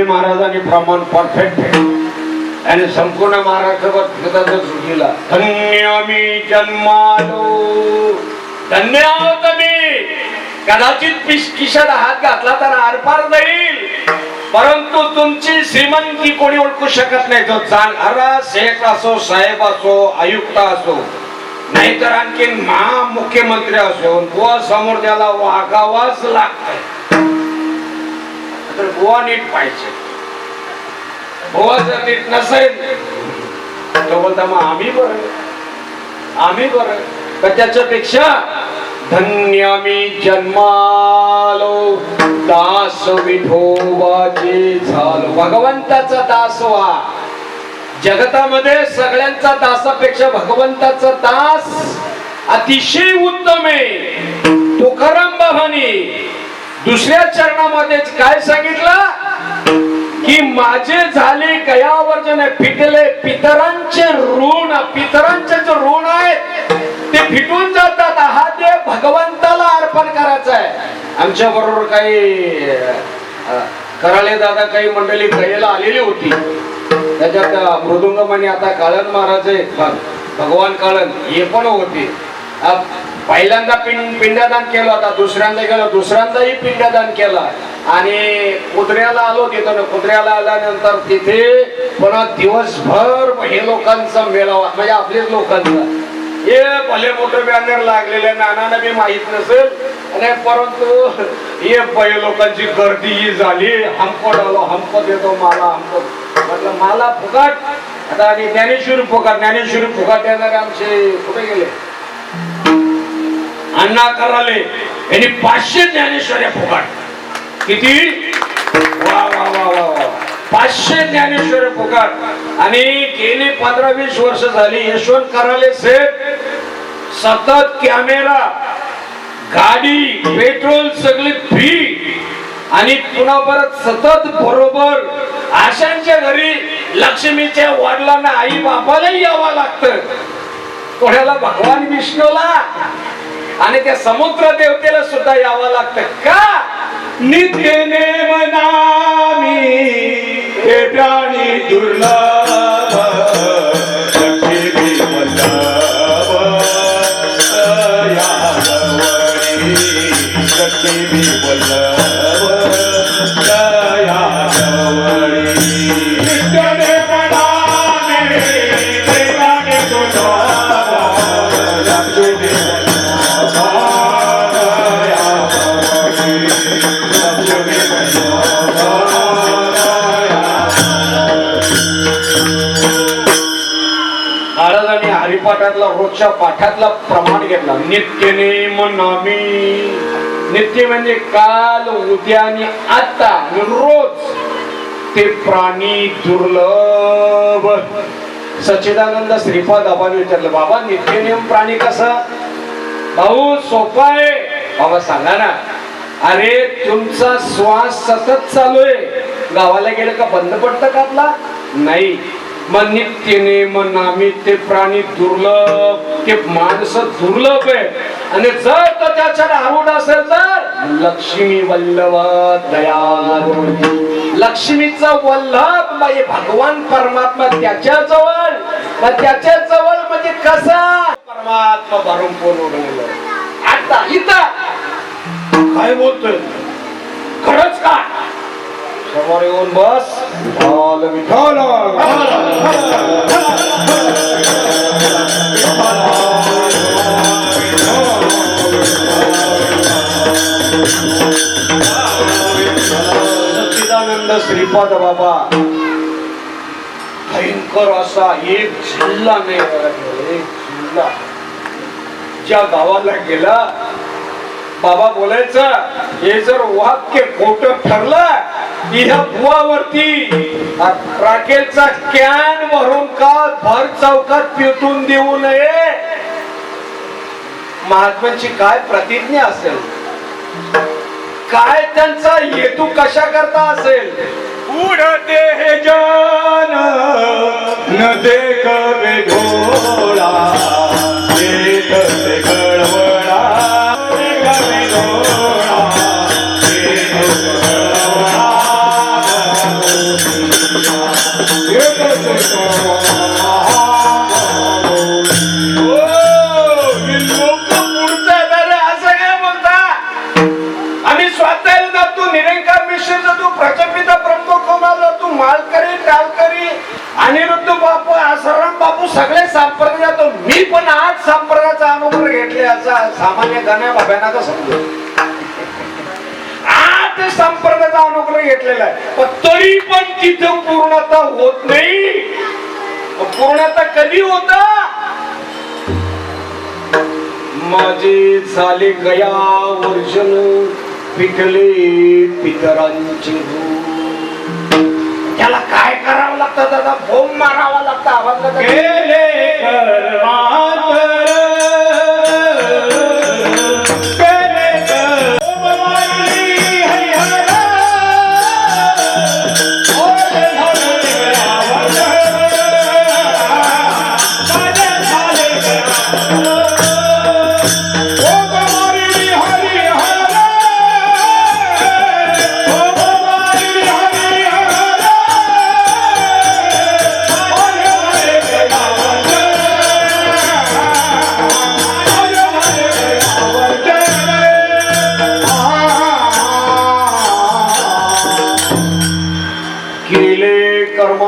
महाराजांनी प्रमाण परफेक्ट आहे आणि संपूर्ण महाराष्ट्रावर दिला. धन्य मी जन्मालो, धन्य आहोत मी. कदाचित पिशकीशात हात घातला तर आरपार जाईल, परंतु तुमची श्रीमंती कोणी ओळखू शकत नाही. जो चांगला शेख असो, साहेब असो, आयुक्त असो, नाहीतर आणखीन महामुख्यमंत्री असो, बुवा समोर त्याला वागावाच लागतंय. तर बुवा नीट पाहिजे. बुवा जर नीट नसेल तर बोलता मग आम्ही बरं. तर त्याच्यापेक्षा धन्य मी जन्मालो, दास विठोबाचे झालो. भगवंताचा दास व्हा. जगतामध्ये सगळ्यांचा दासापेक्षा भगवंताचा दास अतिशय उत्तम आहे. तुकाराम बाबांनी दुसऱ्या चरणामध्ये काय सांगितलं की माझे झाले गयावर्जन, फिटले पितरांचे ऋण. पितरांचे जे ऋण आहेत ते फिटून जातात. हा देव भगवंताला अर्पण करायचा आहे. आमच्या बरोबर काही कराळे दादा काही मंडळी कळेला आलेली होती. त्याच्यात मृदुंगमणी आता काळन महाराज आहे, भगवान काळन हे पण होते. पहिल्यांदा पिंडदान केलं होता, दुसऱ्यांदा गेलो, दुसऱ्यांदाही पिंडदान केला. आणि कुत्र्याला आलो तिथं. कुत्र्याला आल्यानंतर तिथे पुन्हा दिवसभर हे लोकांचा मेळावा, म्हणजे आपलेच लोकांचा. हे भले मोठे बॅनर लागलेले नानांना बी माहित नसेल. आणि परंतु हे पहिले लोकांची गर्दी ही झाली. हमको डालो, हमको देतो, मला हमको म्हटलं मला फुकाट. आता आणि ज्ञानेश्वरी फुकाट, ज्ञानेश्वरी फुकाट देणारे आमचे कुठे गेले? अण्णा कराले यांनी 500 ज्ञानेश्वऱ्या फुकाट. किती? वा वा वा वा वा, 500 ज्ञानेश्वरी फुकाट. आणि गेली 15-20 वर्ष झाली यशवंत कराले सेठ सतत कॅमेरा, गाडी, पेट्रोल सगळी फ्री. आणि पुन्हा परत सतत बरोबर आशांच्या घरी लक्ष्मीच्या वडिलांना, आई बापालाही यावं लागतं. कोणाला भगवान विष्णूला आणि त्या समुद्र देवतेला सुद्धा यावं लागतं. का?
नित्य नेम नामी हे प्राणी दुर्लभ, लक्ष्मी वल्लभ दयावरी, लक्ष्मी वल्लभ दयावरी. नित्य नेम नामी हे प्राणी दुर्लभ, लक्ष्मी
महाराजांनी हरिपाठातला रोजच्या पाठातला प्रमाण घेतला. नित्य नेम नामी. नित्य म्हणजे काल, उद्या आणि आता, रोज. ते प्राणी दुर्लभ. सच्चिदानंद श्रीपाद बाबांनी विचारलं, बाबा नित्य नियम प्राणी कसा? भाऊ सोपा आहे. बाबा सांगा ना. अरे तुमचा श्वास सतत चालू आहे, गावाला गेलं का बंद पडतं का आपला? नाही. मग नित्य नेम नामी ते प्राणी दुर्लभ, ते माणसं दुर्लभ आहे. आणि जर तो त्याच्यात आरूढ असेल तर लक्ष्मी वल्लभ दयावरी. लक्ष्मीचा वल्लभ म्हणजे भगवान परमात्मा त्याच्या जवळ. मग त्याच्या जवळ म्हणजे कसा? परमात्मा भरून पोरलेलं. आता इथं काय बोलतोय? खरंच का? समोर येऊन बस. सच्चिदानंद श्रीपाद बाबा भयंकर असा एक जिल्हा नाही, एक जिल्हा. ज्या गावाला गेला बाबा बोलायचं, हे जर वाक्य खोटं ठरलं, ह्या बुवावरती राखेलचा कॅन भरून का भर चौकात पेटून देऊ नये. महात्म्यांची काय प्रतिज्ञा असेल, काय त्यांचा हेतू कशा करता असेल.
उडते हे जन न देखवे ढोळा, येत ते कळवळा, देखवे ढोळा, येत कळवळा, येत कळवळा.
हे लोक पुढचं झालं असं काय बोलता? आम्ही स्वतःला जातो निरंकार मिश्र जातो, प्रचपिता ब्रह्मकुमार तू मालकरी, टालकरी, अनिरुद्ध बापू, आसाराम बापू सगळे संपर्क जातो. मी पण 8 संपर्काचा अनुभव घेतले असा सामान्य गाण्या बाब्यांना का समजू. 8 संपर्काचा अनुभव घेतलेला आहे. पण तरी पण तिथं पूर्णता होत नाही. पूर्णता कधी होता? माझे झाले गया वर्षण पिकले पितरांचे दूध. त्याला काय करावं लागतं दादा? बोंब मारावा लागतं. आवाज
गेले कर्मांतर, गेले कर्मांतरी हरिहर, ओढे झाले रावण, माझे झाले रावण. ओ कुमारी हरिहर, ओ कुमारी हरिहर.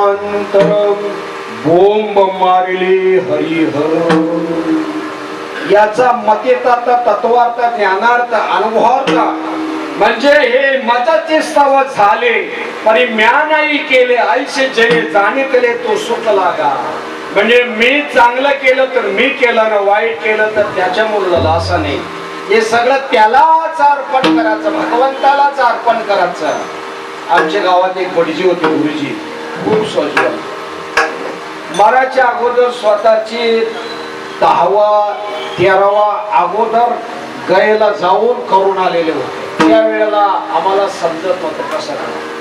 कर्मांतर बोंब मारले हरिहर. याचा मतेतार्थ, तत्वार्थ, ज्ञानार्थ, अनुभवार्थ म्हणजे हे मताचे स्तव झाले परी म्या नाही केले आयुष्य जय जाणितले तो सुख लागा. म्हणजे मी चांगलं केलं तर मी केलं ना, वाईट केलं तर त्याच्यामुळे झालं असं नाही. हे सगळं त्यालाच अर्पण करायचं, भगवंतालाच अर्पण करायचं. आमच्या गावात एक भटजी होते गुरुजी, खूप स्वच्छ. मराच्या अगोदर स्वतःची 10वा 13वा अगोदर गयेला जाऊन करून आलेले होते. त्यावेळेला आम्हाला समजत नव्हतं कसं करावं.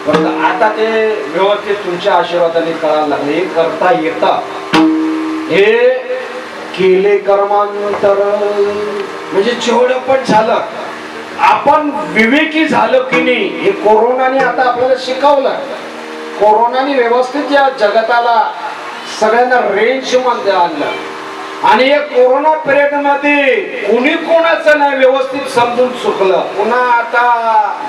पण आता ते व्यवस्थित तुमच्या आशीर्वादाने कळायला लागले. हे करता येतं, हे केले कर्मांतर. म्हणजे जेवढं पण झालं आपण विवेकी झालो की नाही हे कोरोनाने आता आपल्याला शिकवलं. कोरोनाने व्यवस्थित या जगताला सगळ्यांना रेंज मध्ये आणलं. आणि या कोरोना पिरियड मध्ये कुणी कोणाचं नाही व्यवस्थित समजून चुकलं. पुन्हा आता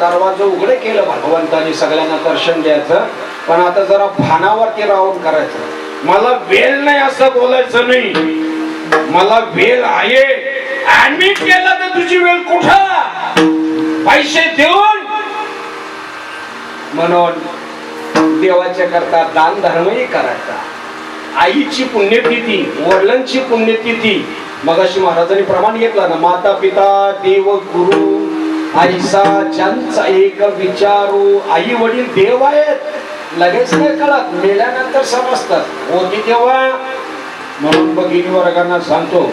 दरवाजे उघडे केलं भगवंतानी सगळ्यांना दर्शन द्यायचं. पण आता जरा भानावरती राहून करायचं. मला वेळ नाही असं बोलायचं नाही, मला वेळ आहे. ऍडमिट केलं तर तुझी वेळ कुठं, पैसे देऊन. म्हणून देवाच्या करता दान धर्मही करायचा. आईची पुण्यतिथी, वडिलांची पुण्यतिथी. मगाशी महाराजांनी प्रमाण घेतला ना, माता पिता देव गुरु आईसा ज्यांचा एक विचारू. आई वडील देव आहेत, लगेच नाही कळत, मेल्यानंतर समजतात. होती तेव्हा. म्हणून भगिनी वर्गांना सांगतो,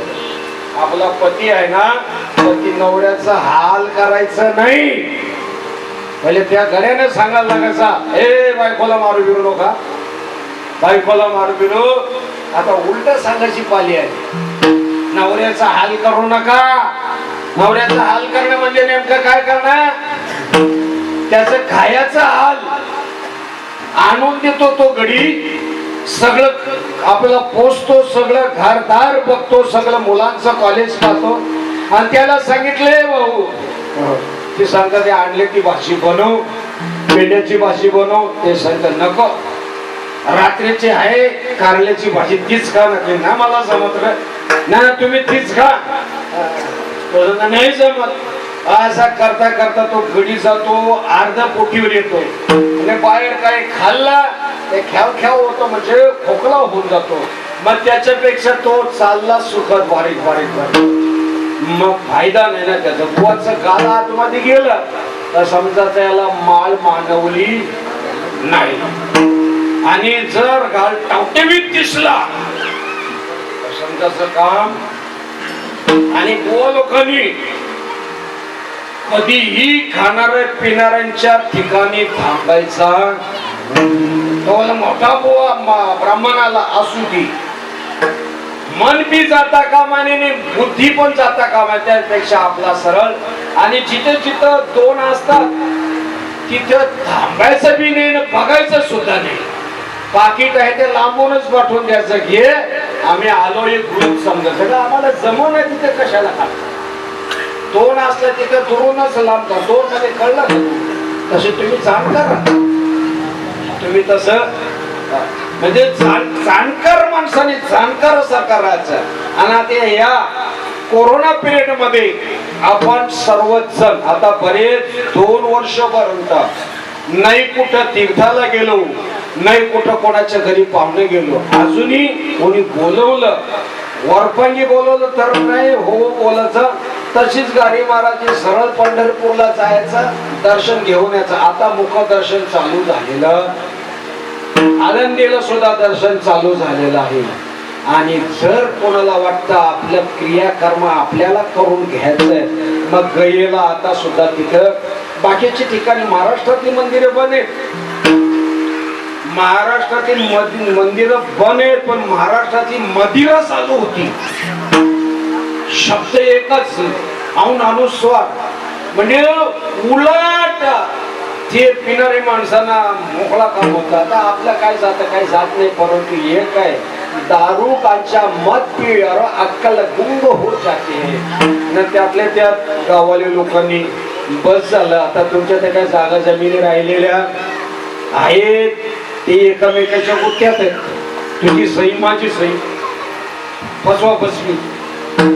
आपला पती आहे ना, पती नवऱ्याचा हाल करायचं नाही. पहिले त्या गड्याने सांगायला लागायचा, ए बायकोला मारू बिरू नका, बायकोला मारू बिरू. आता उलट सांगायची पाली आहे, नवऱ्याचा हाल करू नका. नवऱ्याचा हाल करणं म्हणजे नेमकं काय करणं, त्याचं खायचं हाल. आणून देतो तो गडी, सगळं आपल्याला पोचतो, सगळं घरदार बघतो, सगळं मुलांचं कॉलेज पाहतो. आणि त्याला सांगितले भाऊ, ते सांगतात ते आणले ती भाजी बनव, पेंड्याची भाजी बनव. ते सांगतात नको, रात्रीची आहे कारल्याची भाजी तीच खा. ना मला जमत ना, तुम्ही तीच खा. नाही जमत. असा करता करता तो गडी जातो, अर्धा पोटीवर येतो. आणि बाहेर काय खाल्ला ते ख्याव ख्याव होतो, म्हणजे खोकला होऊन जातो. मग त्याच्यापेक्षा तो चालला सुखद बारीक बारीक बारीक. मग फायदा नाही ना त्याचा. बुवाचं गाला आतमध्ये गेलं तर समजा त्याला माळ मानवली नाही. आणि जर गाल टावटेवीत दिसला तर समजाचं काम. आणि बुवा लोकांनी कधीही खाणाऱ्या पिणाऱ्यांच्या ठिकाणी थांबायचा. तो मोठा बुवा ब्राह्मणाला असू दे, मन बी जाता कामा नये, बुद्धी पण जाता कामा. त्यापेक्षा आपला सरळ. आणि जिथे जिथं दोन असतात तिथं थांबायचं बी नाही, बघायचं सुद्धा नाही. पाकिट आहे ते लांबूनच पाठवून द्यायचं, घे आम्ही आलो एक ग्रुप समजायचं. आम्हाला जमव नाही तिथे कशाला खात. दोन असलं तिथे दुरूनच लांबतात. दोन मध्ये कळलं का तसे तुम्ही जाणकार, तुम्ही तसं म्हणजे जाणकार माणसाने जाणकार सरकार राहायचं. आणि आता या कोरोना पिरियड मध्ये आपण सर्वजण आता बरेच 2 वर्षापर्यंत नाही कुठं तीर्थाला गेलो, नाही कुठं कोणाच्या घरी पाहुणे गेलो. अजूनही कोणी बोलवलं, वरपंगी बोलवलं तर नाही हो बोलायचं. तशीच गाडी मारायची, सरळ पंढरपूरला जायचं, दर्शन घेऊन यायचं. आता मुख दर्शन चालू झालेलं, आनंदीला सुद्धा दर्शन चालू झालेलं आहे. आणि जर कोणाला वाटतं आपलं क्रियाकर्म आपल्याला करून घ्यायचंय, मग गयेला आता सुद्धा तिथं बाकीच्या ठिकाणी महाराष्ट्रातली मंदिरं बने, महाराष्ट्रातील मंदिरं बने, पण महाराष्ट्रातली मदिरा चालू होती. शब्द एकच, औन अनुस्वार. म्हणजे उलट ते पिणारे माणसांना मोकळा काम होता. आता आपलं काय जात काय जात नाही, परंतु हे काय दारू कांच्या मत पिढ्यावर अक्कल गुंग होत जाते. त्यातल्या त्यात गावाले लोकांनी बस झालं. आता तुमच्या त्या काही जागा जमिनी राहिलेल्या आहेत ते एकमेकाच्या गुत्यात आहेत. तुझी सही माझी सही फसवा फसवी.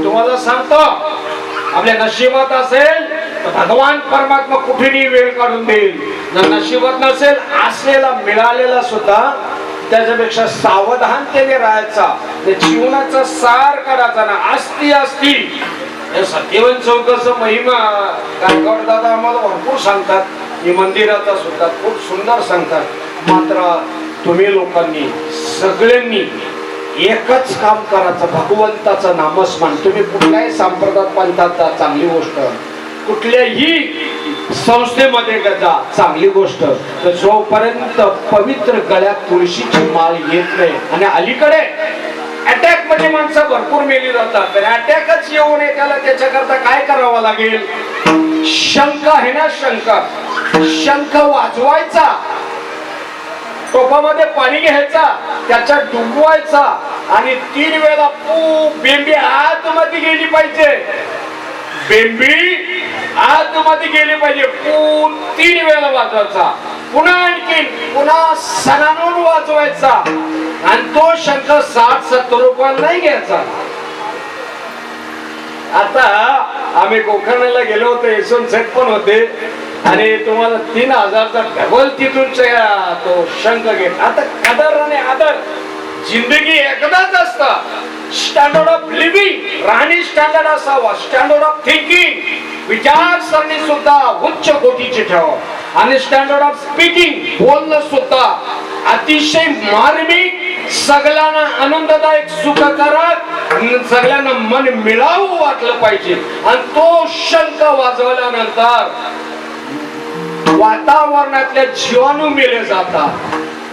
तुम्हाला सांगतो आपल्या नशिबात असेल तर भगवान परमात्मा कुठेही वेळ काढून देईल. जर नशिबात नसेल असलेला मिळालेला सुद्धा त्याच्यापेक्षा सावधानतेने राहायचा. जीवनाचा सार काढायचा ना. असती असती सत्यवन चौकाचा महिमा गायकवाड दादा आम्हाला भरपूर सांगतात. हे मंदिराचा सुद्धा खूप सुंदर सांगतात. मात्र तुम्ही लोकांनी सगळ्यांनी एकच काम करायचं, भगवंताचं नामस्मरण. तुम्ही कुठल्याही संप्रदायात पंथात चांगली गोष्ट, कुठल्याही संस्थेमध्ये जा चांगली गोष्ट, तर जोपर्यंत पवित्र गळ्यात तुळशीची माळ येत नाही. आणि अलीकडे अटॅक मध्ये माणसं भरपूर मेली जातात. तर अटॅकच येऊ नये त्याला त्याच्याकरता काय करावं लागेल? शंख आहे ना, शंख वाजवायचा, टोपामध्ये पाणी घ्यायचा, त्याच्यात डुबवायचा आणि 3 वेळा बेंबी आतमध्ये गेली पाहिजे. बेंबी आतमध्ये गेली पाहिजे. 3 वेळा वाजवायचा. पुन्हा आणखी पुन्हा सणानून वाजवायचा. आणि तो शंख 60-70 रुपयाला नाही घ्यायचा. आता आम्ही गोकर्णाला गेलो होतो, यशवंत सेठ पण होते आणि तुम्हाला 3000चा डबल तिथून तो शंख घेत. आता कदर आणि आदर जिंदगी एकदाच असता. स्टँडर्ड ऑफ लिव्हिंग राहणी स्टँडर्ड असावा. स्टँडर्ड ऑफ थिंकिंग विचारसरणी सुद्धा उच्च कोटीची ठेवा. आणि स्टँडर्ड ऑफ स्पीकिंग बोलणं सुद्धा अतिशय मार्मिक, सगळ्यांना आनंददायक, सुखकारक, सगळ्यांना मन मिळावं वाटलं पाहिजे. आणि तो शंख वाजवल्यानंतर वातावरणातल्या जीवाणू मेले जातात.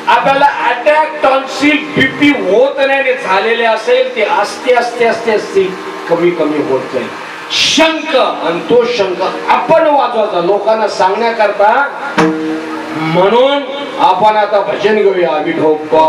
आपल्याला अटॅक, टॉन्सिल, बीपी होत नाही. झालेले असेल ते असते असते असते असते कमी कमी होत जाईल. शंख आणि तो शंख आपण वाजवायचा लोकांना सांगण्याकरता. म्हणून आपण आता भजन घेऊया. विठोबा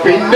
पिंड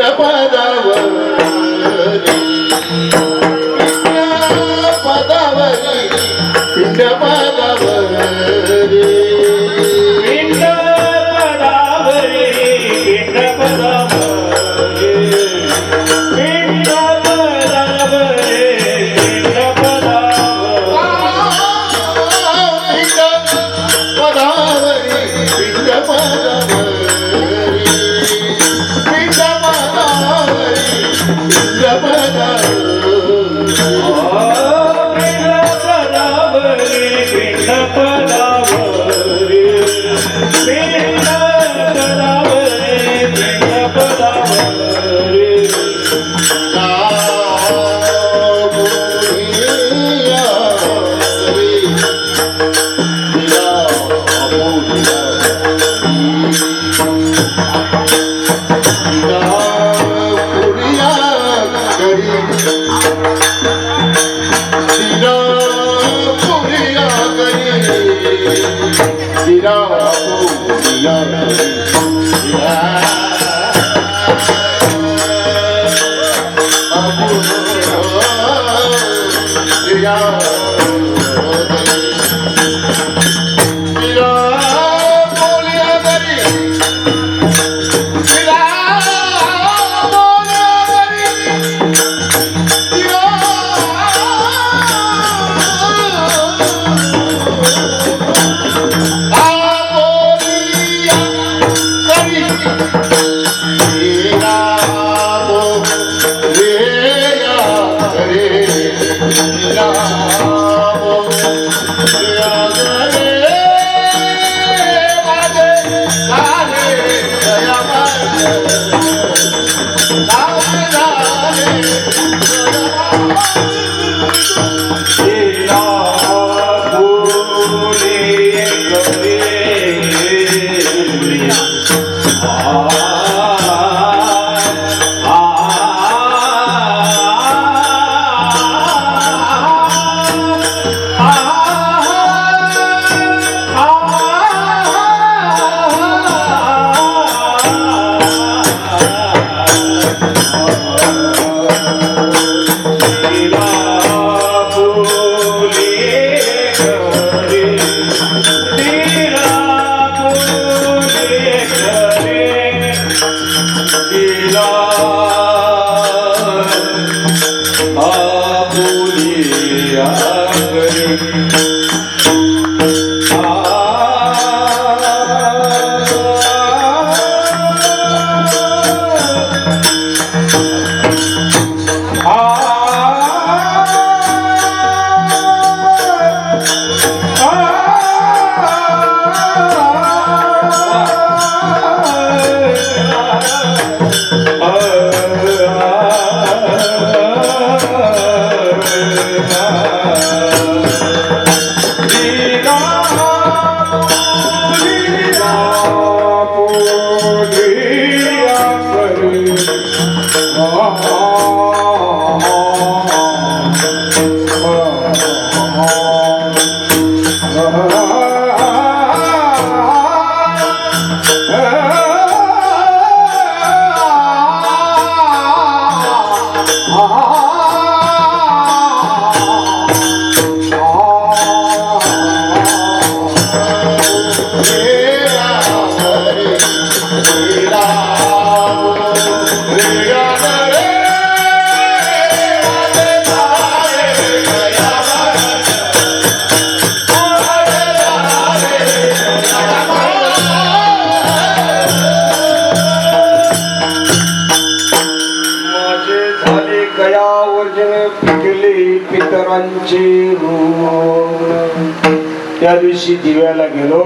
त्या दिवशी दिव्याला गेलो.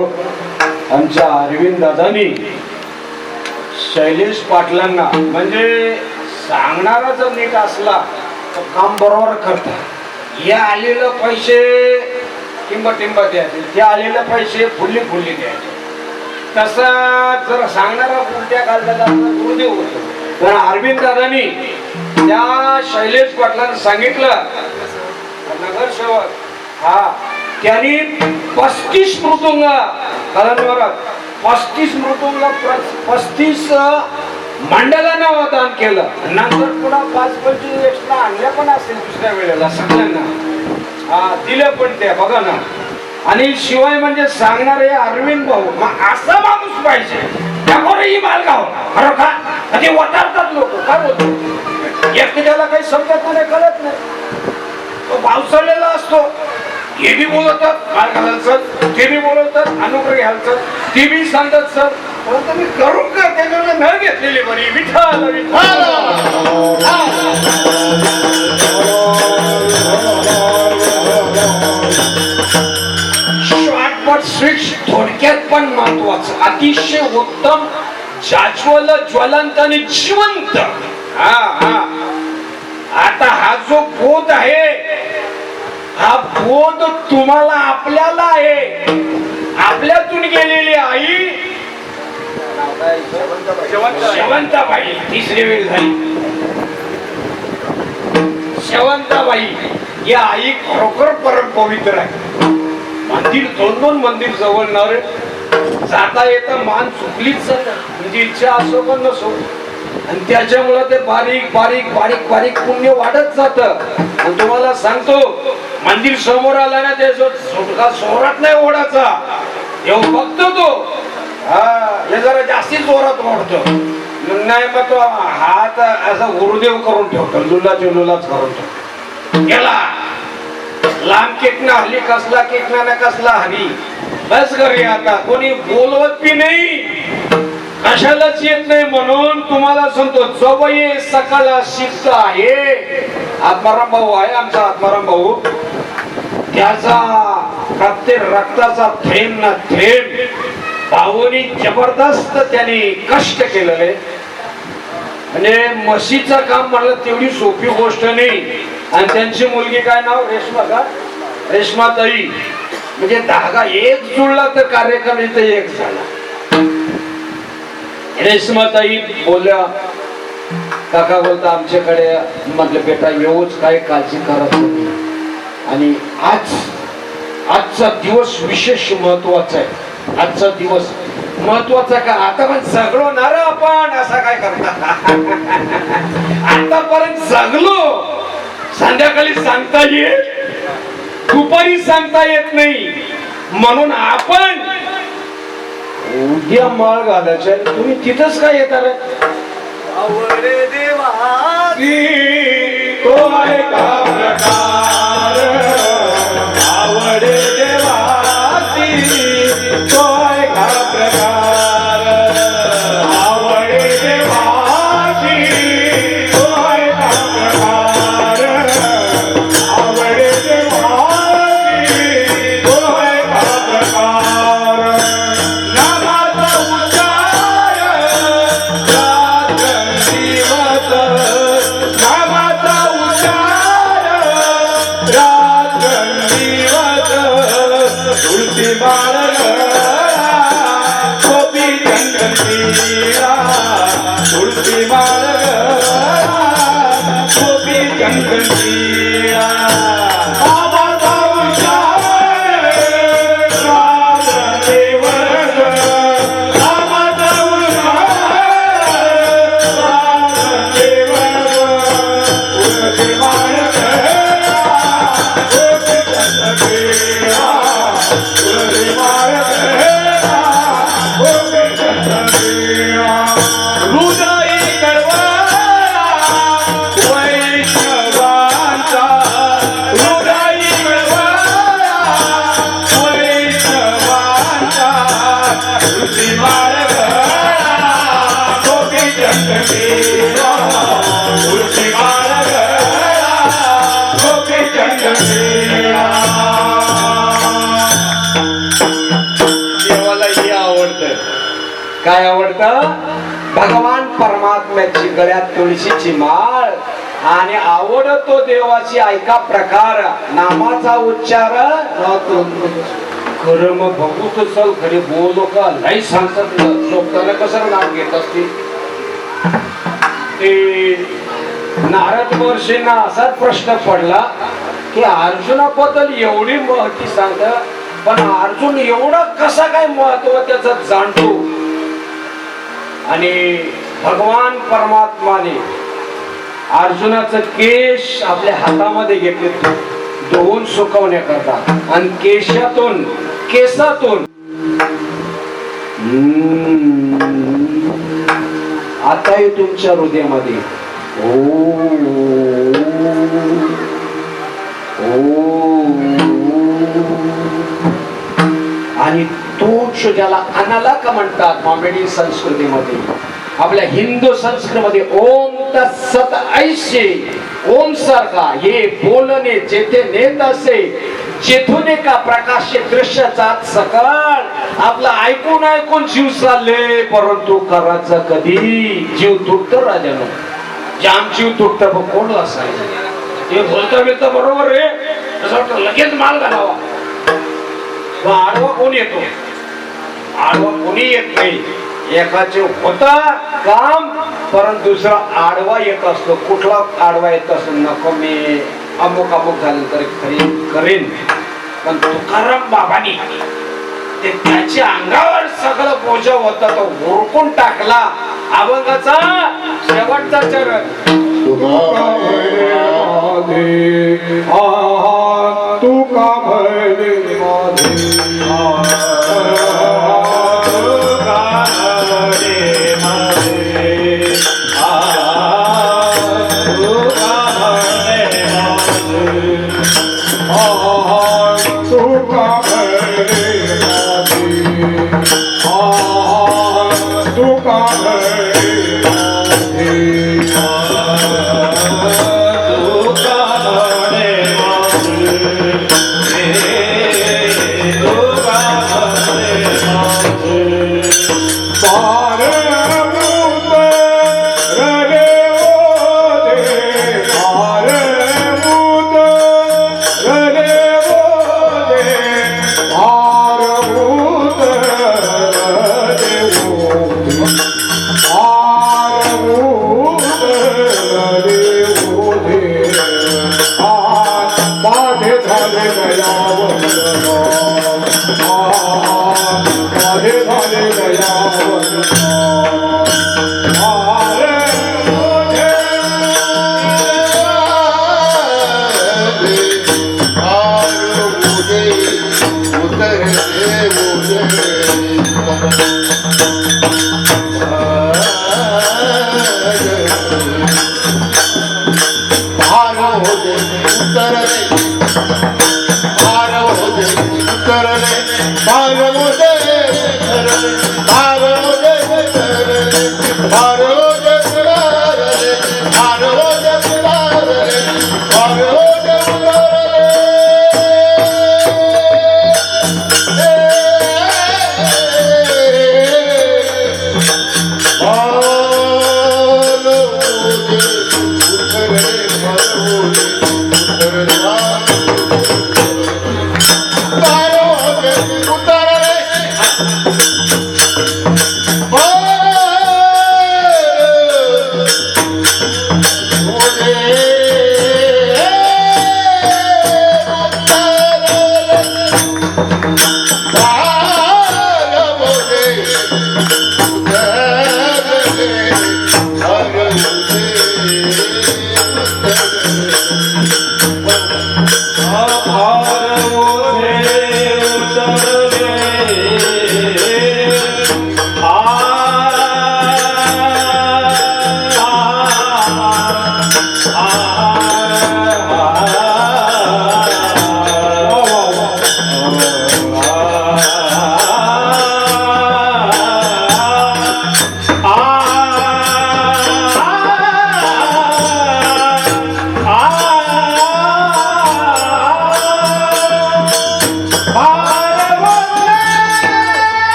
आमच्या अरविंद दादानी शैलेश पाटलांना, म्हणजे सांगणारा जर नीट असला तर काम बरोबर करता. हे आलेलं पैसे टिंब द्यायचे, ते आलेले पैसे फुल्ली द्यायचे. तसं जर सांगणारा उलट्या काढला गुरुदेव होतो. तर अरविंद दादानी त्या शैलेश पाटलांना सांगितलं, नगरसेवक हा त्यांनी 35 मृदुंग, कारण 35 मृदुंग 35 मंडळांना दान केलं. नंतर पुन्हा 5-25 एक्स्ट्रा आणल्या पण असतील दुसऱ्या वेळेला सगळ्यांना दिलं पण ते बघा ना. आणि शिवाय म्हणजे सांगणारे अरविंद भाऊ, मग असा माणूस पाहिजे. त्यामुळेही मालगाव खरं का ते वतारतात लोक. काय बोलतो एकट्याला काही समजत नाही, कळत नाही. तो पावसाळ्याला असतो, हे बी बोलवतात काळ घालायचं, ते बी बोलवतात अनुग्रह घ्यायचं, ते बी सांगतात सर. परंतु मी करू का त्याच्याकडे न घेतलेली बरी. विठ्ठल विठ्ठल. शॉर्टकट स्विच थोडक्यात पण महत्वाचं, अतिशय उत्तम, जाज्वल, ज्वलंत आणि जिवंत. आता हा जो बोध आहे, हा बोध तुम्हाला आपल्याला आहे. आपल्यातून गेलेली आई शेवंताबाई, तिसरी वेळ झाली. शेवंताबाई ही आई खरोखर परम पवित्र आहे. मंदिर 2-2 मंदिर जवळ न रे, जाता येता मान चुकलीच जात, म्हणजे इच्छा असो पण नसो, आणि त्याच्यामुळे ते बारीक बारीक बारीक बारीक पुण्य वाढत जात. आणि तुम्हाला सांगतो, मंदिर समोर आला ना, त्याचा सुटका सोरात नाही ओढाचा, येऊ बघतो तो, हा हे जरा जास्ती जोरात ओढतो, नाही मग तो हात असा गुरुदेव करून ठेवतो, लुलाचे लुलाच करून ठेवतो. गेला लांब केकना हल्ली, कसला केकना ना कसला हरी, बस घरी आता कोणी बोलवत बी नाही, कशालाच येत नाही. म्हणून तुम्हाला सांगतो, जवळ सकाळ शिस्त आहे. आत्माराम भाऊ आहे आमचा, आत्माराम भाऊ, त्याचा प्रत्येक रक्ताचा थेंब ना थेंब भाऊनी जबरदस्त त्याने कष्ट केलेले. म्हणजे म्हशीचं काम म्हणलं तेवढी सोपी गोष्ट नाही. आणि त्यांची मुलगी काय नाव, रेश्मा का, रेश्माताई, म्हणजे धागा एक जुळला तर कार्यक्रम इथे एक झाला. रेश्माताई बोलल्या, काका बोलता आमच्याकडे, म्हटलं बेटा येऊच, काय काळजी करत नाही. आणि आजचा दिवस विशेष महत्वाचा आहे. आजचा दिवस महत्वाचा का, आता पण जगलो ना रे आपण, असा काय करता, आतापर्यंत जगलो, संध्याकाळी सांगता येत, दुपारी सांगता येत नाही. म्हणून आपण उद्या माळ घालायच्या, तुम्ही तिथंच काय येणार,
आवडे देवा
तो आहे का प्रकार, आवडे देवाची तो आहे का प्रकार, आवडे देवाची तो आहे का प्रकार, आवडे देवाची तो आहे का प्रकार. नामाचा उच्चार रात्रंदिवस, नामाचा उच्चार रात्रंदिवस, तुळशी माळ गळा, गोपी चंदन तिळा, तुळशी माळ गळा, गोपी चंदन तिळा. नामाचा उच्चार रात्रंदिवस, नामाचा उच्चार रात्रंदिवस, तुळशी माळ गळा, गोपी चंदन तिळा, तुळशी माळ गळा, गोपी चंदन तिळा. हृदयी कळवळा वैष्णवांचा, हृदयी कळवळा वैष्णवांचा, तुळशी माळ गळा, गोपी चंदन तिळा, तुळशी माळ गळा, गोपी चंदन तिळा. देवाला हे आवडतं.
काय आवडतं, भगवान परमात्म्याची गळ्यात तुळशीची माळ, आणि आवडतो देवाची ऐका प्रकार, नामाचा उच्चार खरं. मग बघू तर चल, खरे बोलो का नाही सांगतात, सोपताना कसं नाम घेत असतील. ते नारद महर्षींना असाच प्रश्न पडला की अर्जुनाबद्दल एवढी माहिती सांगत, पण अर्जुन एवढा कसा काय महत्व त्याचं जाणतो. आणि भगवान परमात्माने अर्जुनाचं केश आपल्या हातामध्ये घेतले, धुवून सुकवण्याकरता, आणि केसातून आताही तुमच्या हृदयामध्ये आणि तोच ज्याला अनालक म्हणतात कॉमेडी संस्कृतीमध्ये, आपल्या हिंदू संस्कृतीमध्ये ओम तत्सत ऐसे, ओम सारखा हे बोलणे जेथे नेत असे, जेथून एका प्रकाश दृश्याचा सकाळ आपला ऐकून ऐकून जीव चालले, परंतु करायचं कधी, जीव तुटत राजानो, जाम जीव तुटत. बघ कोण असायचं ते बोलता बिलता बरोबर रे, असं वाटतं लगेच माल घालावा. आडवा कोण येतो, आडवा कोणी येत नाही. एकाचे होता काम परंतु दुसरा आडवा येत असतो. कुठला आडवा येत असतो नको मी अमुक अमुक झालं तरी करीन पण तुकाराम बाबांनी ते त्याच्या अंगावर सगळं बोज होता तो हुरकून टाकला. अभंगाचा शेवटचा चरण
तुका भले माझे तुका भले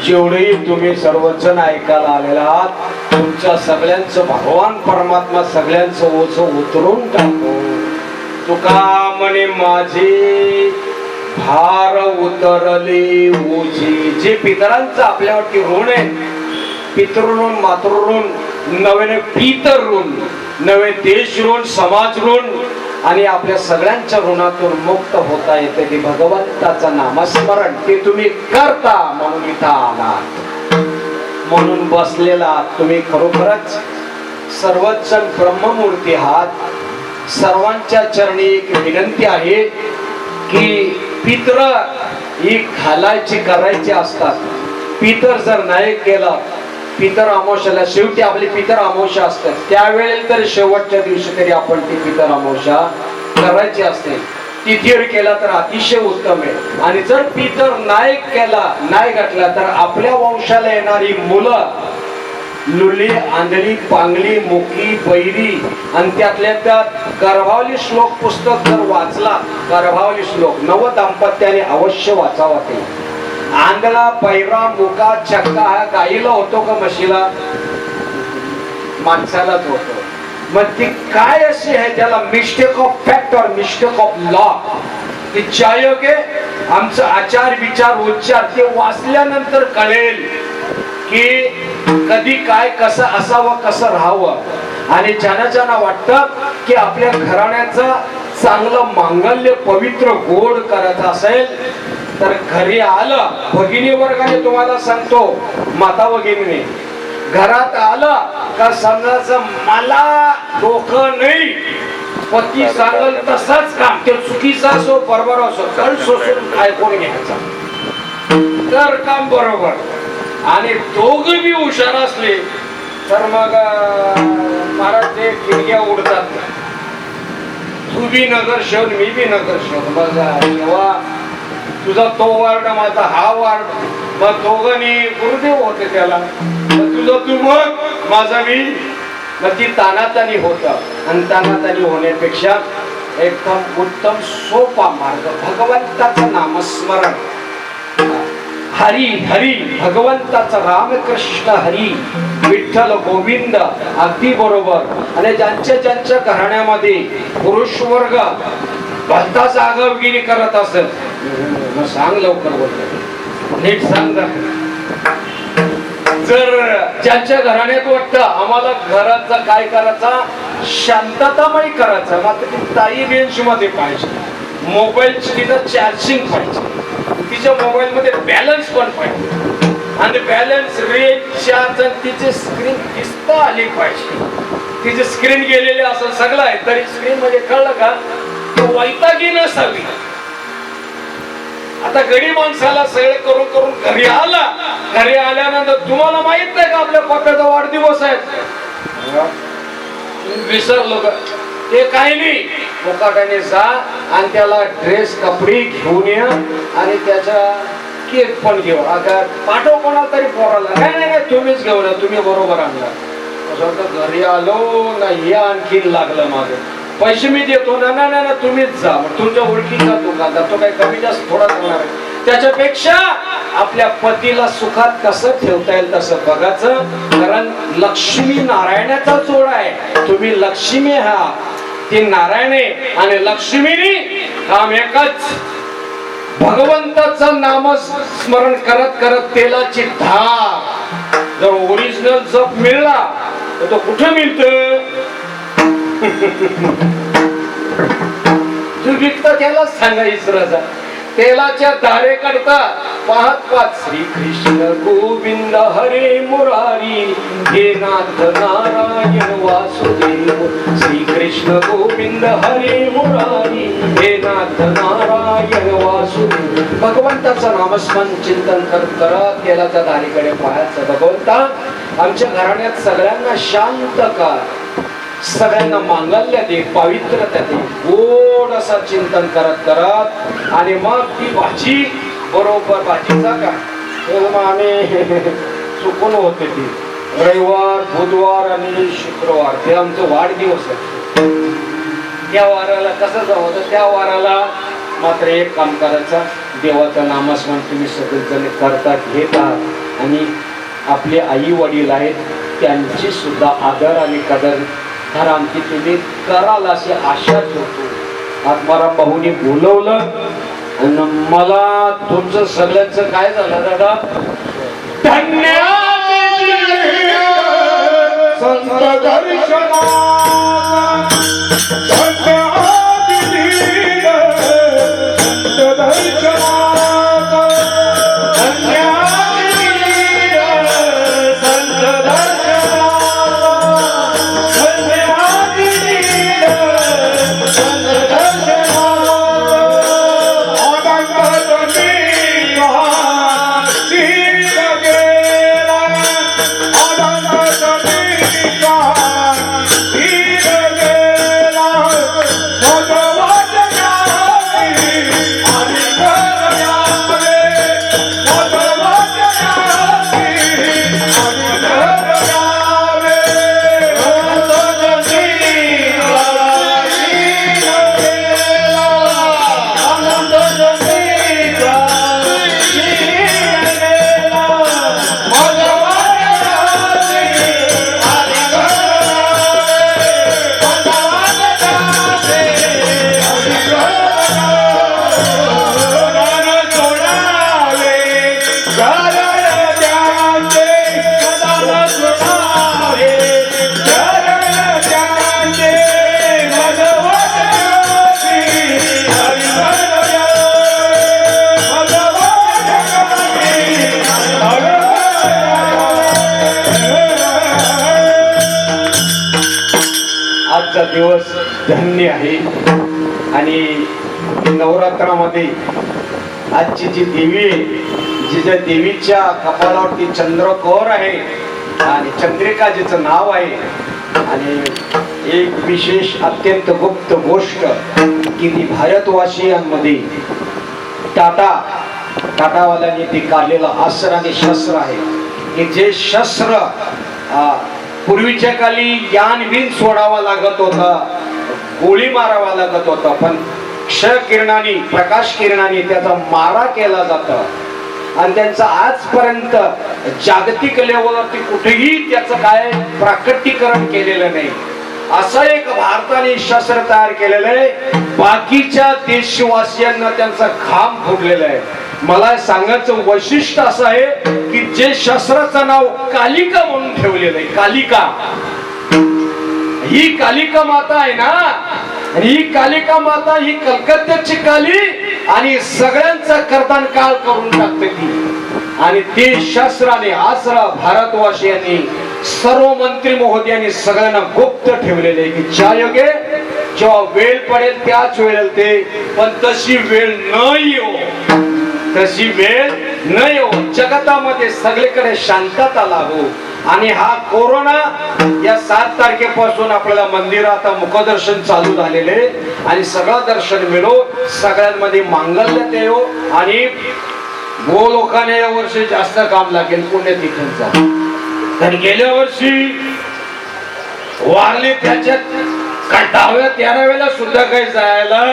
जेवढेही तुम्ही सर्वजण ऐकायला आलेला आहात, तुमच्या सगळ्यांचं भगवान परमात्मा सगळ्यांचं ओझ उतरून टाकतो. तुका म्हणे माझे भार उतरले ओझे. जे पितरांचं आपल्यावरती ऋण आहे, पितृऋण मातृऋण नव्याने पितर ऋण, नवे देश ऋण, समाज ऋण आणि आपल्या सगळ्यांच्या ऋणातून मुक्त होता येते ते भगवंताचं नामस्मरण. ते तुम्ही करता म्हणून इथं आलात, म्हणून बसलेला आहात. तुम्ही खरोखरच सर्वच जण ब्रह्ममूर्ती आहात. सर्वांच्या चरणी एक विनंती आहे की पितर ही घालायची करायची असतात. पितर जर नाही केलं, पितर अमावस्याला शेवटी आपली पितर अमावस्या असते, त्यावेळेला तर शेवटच्या दिवशी तरी आपण ती पितर अमावस्या करायची असते. तिथीवर केला तर अतिशय उत्तम आहे. आणि जर पितर नाही केला, नाही घातला तर आपल्या वंशाला येणारी मुलं लुली, आंधळी, पांगली, मुकी, बैरी आणि त्यातल्या त्यात गर्भावली श्लोक पुस्तक जर वाचला, गर्भावली श्लोक नव दाम्पत्याने अवश्य वाचावा. ते आंधळा, पैरा, मुका, चक्का हा गाईला होतो का म्हशीला? माणसालाच होतो. मग ती काय अशी आहे, त्याला मिस्टेक ऑफ फॅक्ट और मिस्टेक ऑफ लॉ. ती चायोगे आमचं आचार विचार उच्चार ते वाचल्यानंतर कळेल की कधी काय कसं असावं, कसं राहावं. आणि ज्यांना ज्यांना वाटतं की आपल्या घराण्याचं चांगलं मांगल्य पवित्र गोड करायचं असेल तर घरी आलं, भगिनी वर्गाने तुम्हाला सांगतो, माता भगिनीने घरात आलं का समजायचं मला डोकं नाही, पती सांगल तसाच काम, ते चुकीचा असो बरोबर असो कळ सोसून ऐकून घ्यायचा तर काम बरोबर. आणि दोघं बी हुशार असले तर मग महाराज ते खिडक्या उडतात. तू बी नगर शोध, मी बी नगर शोध. मग तेव्हा तुझा तो वार्ड, माझा हा वार्ड, मग दोघांनी गुरुदेव होते त्याला. मग तुझं तू मग, माझा मी. मग ती तानातानी होत. आणि तानातानी होण्यापेक्षा एकदम उत्तम सोपा मार्ग भगवंताचं नामस्मरण. हरी हरी भगवंताचा, रामकृष्ण हरी, विठ्ठल गोविंद, अगदी बरोबर. आणि ज्यांच्या ज्यांच्या घराण्यामध्ये पुरुष वर्ग भलता जागवगिरी करत असेल, मग सांग लवकर, बोलतो नीट सांग. जर ज्यांच्या घराण्यात वाटतं आम्हाला घराचा काय करायचा, शांततामय करायचा, मात्र ती ताई रेंज मध्ये पाहिजे, मोबाईलची तिथं चार्जिंग पाहिजे, तिच्या मोबाईल मध्ये बॅलन्स पण पाहिजे, आणि बॅलन्स रेंज चार्ज आणि तिची स्क्रीन दिसता आली पाहिजे. तिची स्क्रीन गेलेली असं सगळं आहे तरी स्क्रीन मध्ये कळलं का वैतागी नसावी. आता गरीब माणसाला सगळे करून करून घरी आला, घरी आल्यानंतर तुम्हाला माहित नाही का आपल्या पप्पाचा वाढदिवस आहे, विसरलो का? ते काही नाही, मुकाट्याने जा आणि त्याला ड्रेस कपडे घेऊन ये आणि त्याचा केक पण घेऊ. आता पाठव कोणाला तरी पोराला, नाही नाही तुम्हीच घेऊन या, तुम्ही बरोबर आणला. असं घरी आलो ना, हे आणखीन लागलं माझं, पैसे मी देतो ना, ना ना तुम्हीच जा. तुमच्या ओळखीचा तो काही कमी जास्त थोडा करणार आहे. त्याच्यापेक्षा आपल्या पतीला सुखात कसं ठेवता येईल तसं बघायचं. कारण लक्ष्मी नारायणाचा जोड आहे. तुम्ही लक्ष्मी आहात, ती नारायणे आणि लक्ष्मीनी काम एकच. भगवंताचं नाम स्मरण करत करत तेलाची धार जर ओरिजिनल जप मिळला तर तो कुठे मिळत? तू विकत त्याला सांगा इसराचा तेलाच्या धारे करता पाहत पाहत श्री कृष्ण गोविंद हरे मुरारी हे नाथ नारायण वासुदेव श्री कृष्ण गोविंद हरे मुरारी हे नाथ नारायण वासुदेव. भगवंताचं नामस्मरण चिंतन करत करत गेला त्या दारीकडे पाहायचं. भगवंता आमच्या घराण्यात सगळ्यांना शांत कर, सगळ्यांना मांगल्य दे, पावित्र्यता दे. गोड असा चिंतन करत करत आणि मग ती भाजी बरोबर भाजीचा का मग आम्ही चुकून होते ती रविवार बुधवार आणि शुक्रवार ते आमचं वाढदिवस आहे. त्या वाराला कसं जाऊ होतं, त्या वाराला मात्र एक काम करायचं, देवाचं नामस्मरण तुम्ही सगळेजण करतात घेतात आणि आपले आई वडील आहेत त्यांची सुद्धा आदर आणि कदर आमची तुम्ही कराल अशी आशा ठेवतो. आत्माराम भाऊनी बोलवलं आणि मला तुमचं सगळ्यांचं काय झालं दादा, धन्यवाद संत दर्शना दिवस धन्य आहे. आणि नवरात्रामध्ये आजची जी देवी आहे, जिच्या देवीच्या कपाळावरती चंद्रकोर आहे आणि चंद्रिका जिचं नाव आहे. आणि एक विशेष अत्यंत गुप्त गोष्ट की ती भारतवासियांमध्ये टाटावाल्यांनी ते काढलेलं अस्त्र आणि शस्त्र आहे की जे शस्त्र पूर्वीच्या काली ज्ञानविन सोडावा लागत होता, गोळी मारावा लागत होता, पण क्ष किरणाने प्रकाश किरणाने त्याचा मारा केला जातो आणि त्यांचं आजपर्यंत जागतिक लेवलवरती कुठेही त्याचं काय प्राकटीकरण केलेलं नाही. असं एक भारताने शस्त्र तयार केलेलं आहे, बाकीच्या देशवासियांना त्यांचा घाम फुटलेला आहे. मला सांगायचं वैशिष्ट्य असं आहे की जे शस्त्राचं नाव कालिका म्हणून ठेवलेलं आहे, कालिका, ही कालिका माता आहे ना, आणि ही कालिका माता ही कलकत्त्याची काली आणि सगळ्यांचा कर्तन काळ करून टाकते ती. आणि ते शस्त्राने आसरा भारतवासियांनी सर्व मंत्री महोदयांनी सगळ्यांना गुप्त ठेवलेले आहे की ज्या योगे जेव्हा वेळ पडेल त्याच वेळेला ते, पण तशी वेळ न येऊ, तशी वेळ न येऊ, जगतामध्ये सगळीकडे शांतता लागू. आणि हा कोरोना या 7 तारखेपासून आपल्याला मंदिरात मुखदर्शन चालू झालेले आणि सगळं दर्शन मिळो, सगळ्यांमध्ये मांगल्य येऊ आणि गो लोकांना या वर्षी जास्त काम लागेल पुण्यतिथींचा. तर गेल्या वर्षी वारले त्याच्यात काय 10व्या-13व्याला सुद्धा काही जायला,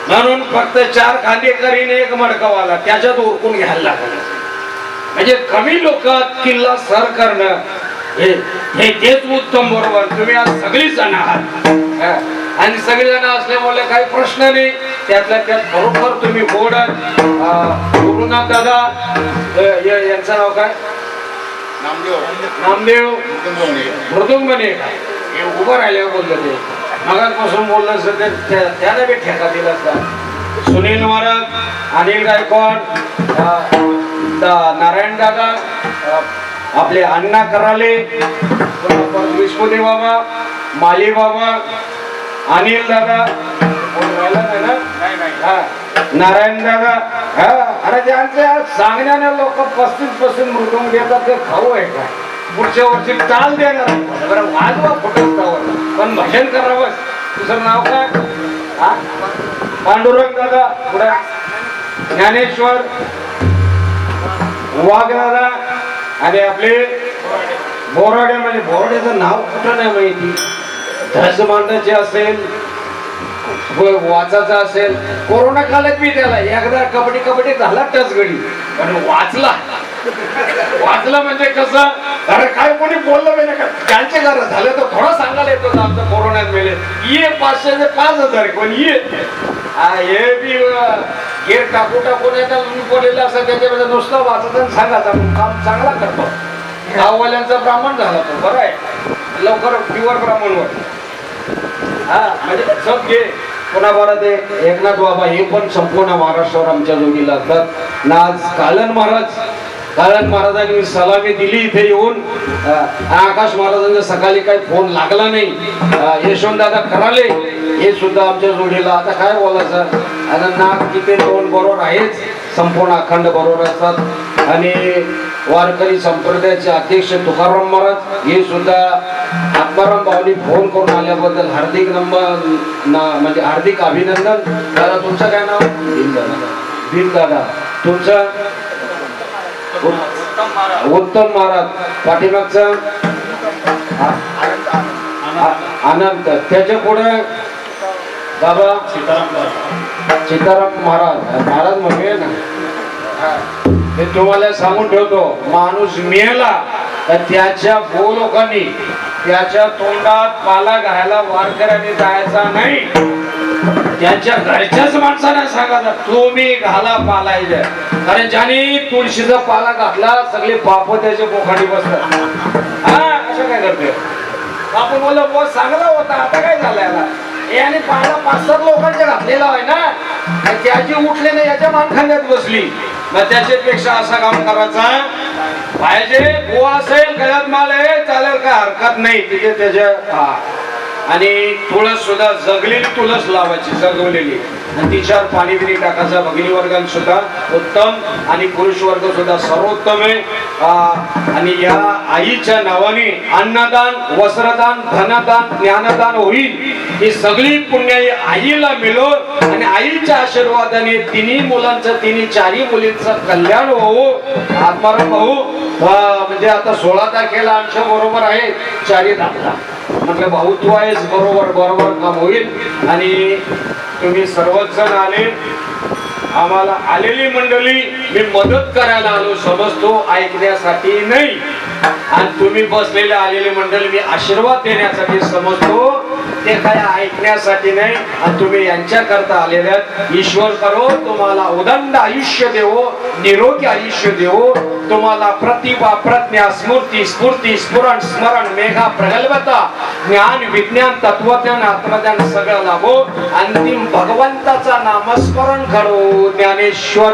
म्हणून फक्त 4 खांदेकरीने 1 मडकवाला त्याच्यात उरकून घ्यायला लागलं. म्हणजे कमी लोकात किल्ला सर करणं हे तेच उत्तम. बरोबर, तुम्ही आज सगळी जण आहात आणि सगळेजण असल्यामुळे काही प्रश्न नाही. त्यातल्या त्यात बरोबर तुम्ही बोलत. गुरुनाथ दादा यांचं नाव काय, नामदेव मृदुंगणे, हे उभं राहिल्यावर बोललं ते मगापासून बोललं असतं त्याला बी ठेका दिला असता. सुनील महाराज, अनिल गायकवाड, नारायण दादा, आपले अण्णा कराले, विष्णुदेव बाबा, माली बाबा, अनिल दादा, कोण राहिलं नाही ना? हा, नारायण दादा. हा, अरे ज्यांच्या सांगण्याने लोक 35% मृदुंग घेतात ते खाऊ आहे काय? पुढच्या वर्षी चाल देणार बरं, वाजवा फुटस्तावर, पण भजन करावं. तुझं नाव काय? हा, पांडुरंग दादा, पुढे ज्ञानेश्वर वाघ दादा, आणि आपले बोराडे, म्हणजे बोराड्याचं नाव कुठं नाही माहिती. धस मांडायचे असेल, वाचायचा असेल. कोरोना काळात मी त्याला एकदा कबड्डी झाला टच गडी, पण वाचला म्हणजे कसं, अरे काय कोणी बोललं नाही का, त्यांचे घर झालं तर थोडं सांगायला येतो आमचं कोरोनात मेले ये 500 ते 5000 कोण ये. हे बी गेर टाकू बोललेलं असं, त्याच्यामध्ये नुसतं वाचत सांगायचं, काम चांगला करतो. गाववाल्यांचा ब्राह्मण झाला तो, बरं आहे, लवकर प्युअर ब्राह्मण वर. हा, म्हणजे सब घे पुन्हा बरं ते एकनाथ बाबा, हे पण संपूर्ण महाराष्ट्रावर आमच्या जोडीला असतात ना. आज कालन महाराजांनी सलामी दिली इथे येऊन. आकाश महाराजांचा सकाळी काही फोन लागला नाही. यशवंतदादा कराले हे सुद्धा आमच्या जोडीला. आता काय बोलायचं, आता नाग तिथे दोन बरोबर आहेच, संपूर्ण अखंड बरोबर असतात. आणि वारकरी संप्रदायाचे अध्यक्ष तुकाराम महाराज हे सुद्धा आत्माराम भाऊनी फोन करून आल्याबद्दल हार्दिक म्हणजे हार्दिक अभिनंदन. दादा तुमचं काय नाव? भीम दादा. तुमचं? उत्तम महाराज. पाठीमागचं अनंत. त्याच्या पुढे बाबा सीताराम महाराज म्हणूया ना. हे तुम्हाला सांगून ठेवतो, माणूस मेला तर त्याच्या लोकांनी त्याच्या तोंडात पाला घायला वारकऱ्यांनी जायचा नाही. त्यांच्या घरच्याच माणसाने सांगायचं तुम्ही घाला पालायचं, कारण ज्याने तुळशीचा पाला घातला सगळे पाप त्याचे पोखाडी बसतात. हा, असं काय करते आपण बोल बस चांगला होता, आता काय झालं याला, याने पाला 5-7 लोकांच्या घातलेला आहे ना, त्याची उठले नाही याच्या मानखांद्यात बसली. मग त्याच्यापेक्षा असा काम करायचा पाहिजे. गोवा असेल, गळ्यात माल आहे, चालेल, काय हरकत नाही तिथे त्याच्या. आणि तुळस सुद्धा जगलेली तुळस लावायची, जगवलेली, आणि तिच्यावर पाणी बिणी टाकायचं. भगिनी वर्गांना सुद्धा उत्तम आणि पुरुष वर्ग सुद्धा सर्वोत्तम आहे. आणि या आईच्या नावाने अन्नदान, वस्त्रदान, धनदान, ज्ञानदान होईल. ही सगळी पुण्य आईला मिळो आणि आईच्या आशीर्वादाने तिन्ही मुलांचं, तिन्ही 4ही मुलींचं कल्याण होवो. आत्माराम भाऊ म्हणजे आता 16 तारखेला आमच्या बरोबर आहे 4ही दाखला. म्हटलं भाऊ तू आहेस, बरोबर काम होईल. आणि तुम्ही सर्वच जण आले, आम्हाला आलेली मंडळी मी मदत करायला आलो समजतो, ऐकण्यासाठी नाही. आणि तुम्ही बसलेले आलेले मंडळी मी आशीर्वाद देण्यासाठी समजतो, ते काय ऐकण्यासाठी नाही. आणि तुम्ही यांच्याकरता आलेल्या, ईश्वर करो तुम्हाला उदंड आयुष्य देवो, निरोगी आयुष्य देवो. तुम्हाला प्रतिभा, प्रज्ञा, स्मृती, स्फूर्ती, स्फुरण, स्मरण, मेघा, प्रगल्भता, ज्ञान, विज्ञान, तत्वज्ञान, आत्मज्ञान सगळं लाभो. अंतिम भगवंताचा नामस्मरण करो. ज्ञानेश्वर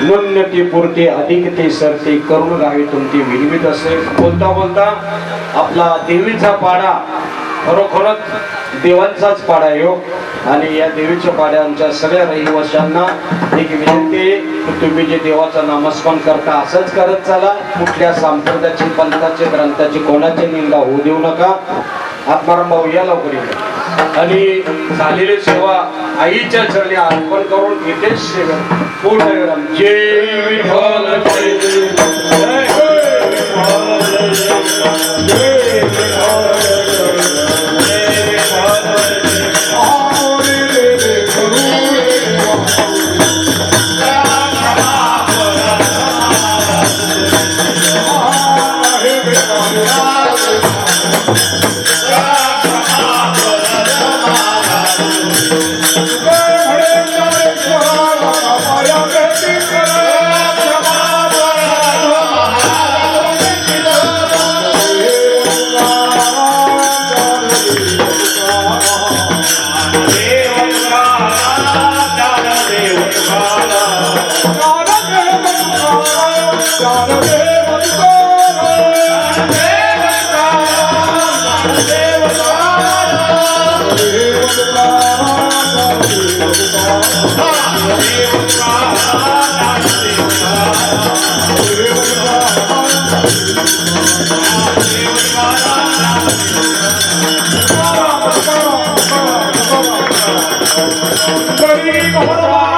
न्यूनती पुरते अधिकते सरते करुण गावी तुमची विनिमित असेल. बोलता बोलता आपला देवीचा पाडा खरोखरच देवांचाच पाडा आहे. आणि या देवीच्या पाड्यांच्या सगळ्या रहिवाशांना एक विनंती आहे की तुम्ही जे देवाचं नामस्मरण करता असंच करत चला. कुठल्या संप्रदायाची, पंथाची, ग्रंथाची कोणाची निंदा होऊ देऊ नका. आत्माराम भाऊ या लवकर. आणि झालेली सेवा आईच्या चरणी अर्पण करून इथे सेवा पूर्ण. जय विठ्ठल, जय
देव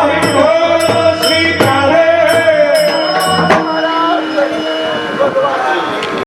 Hare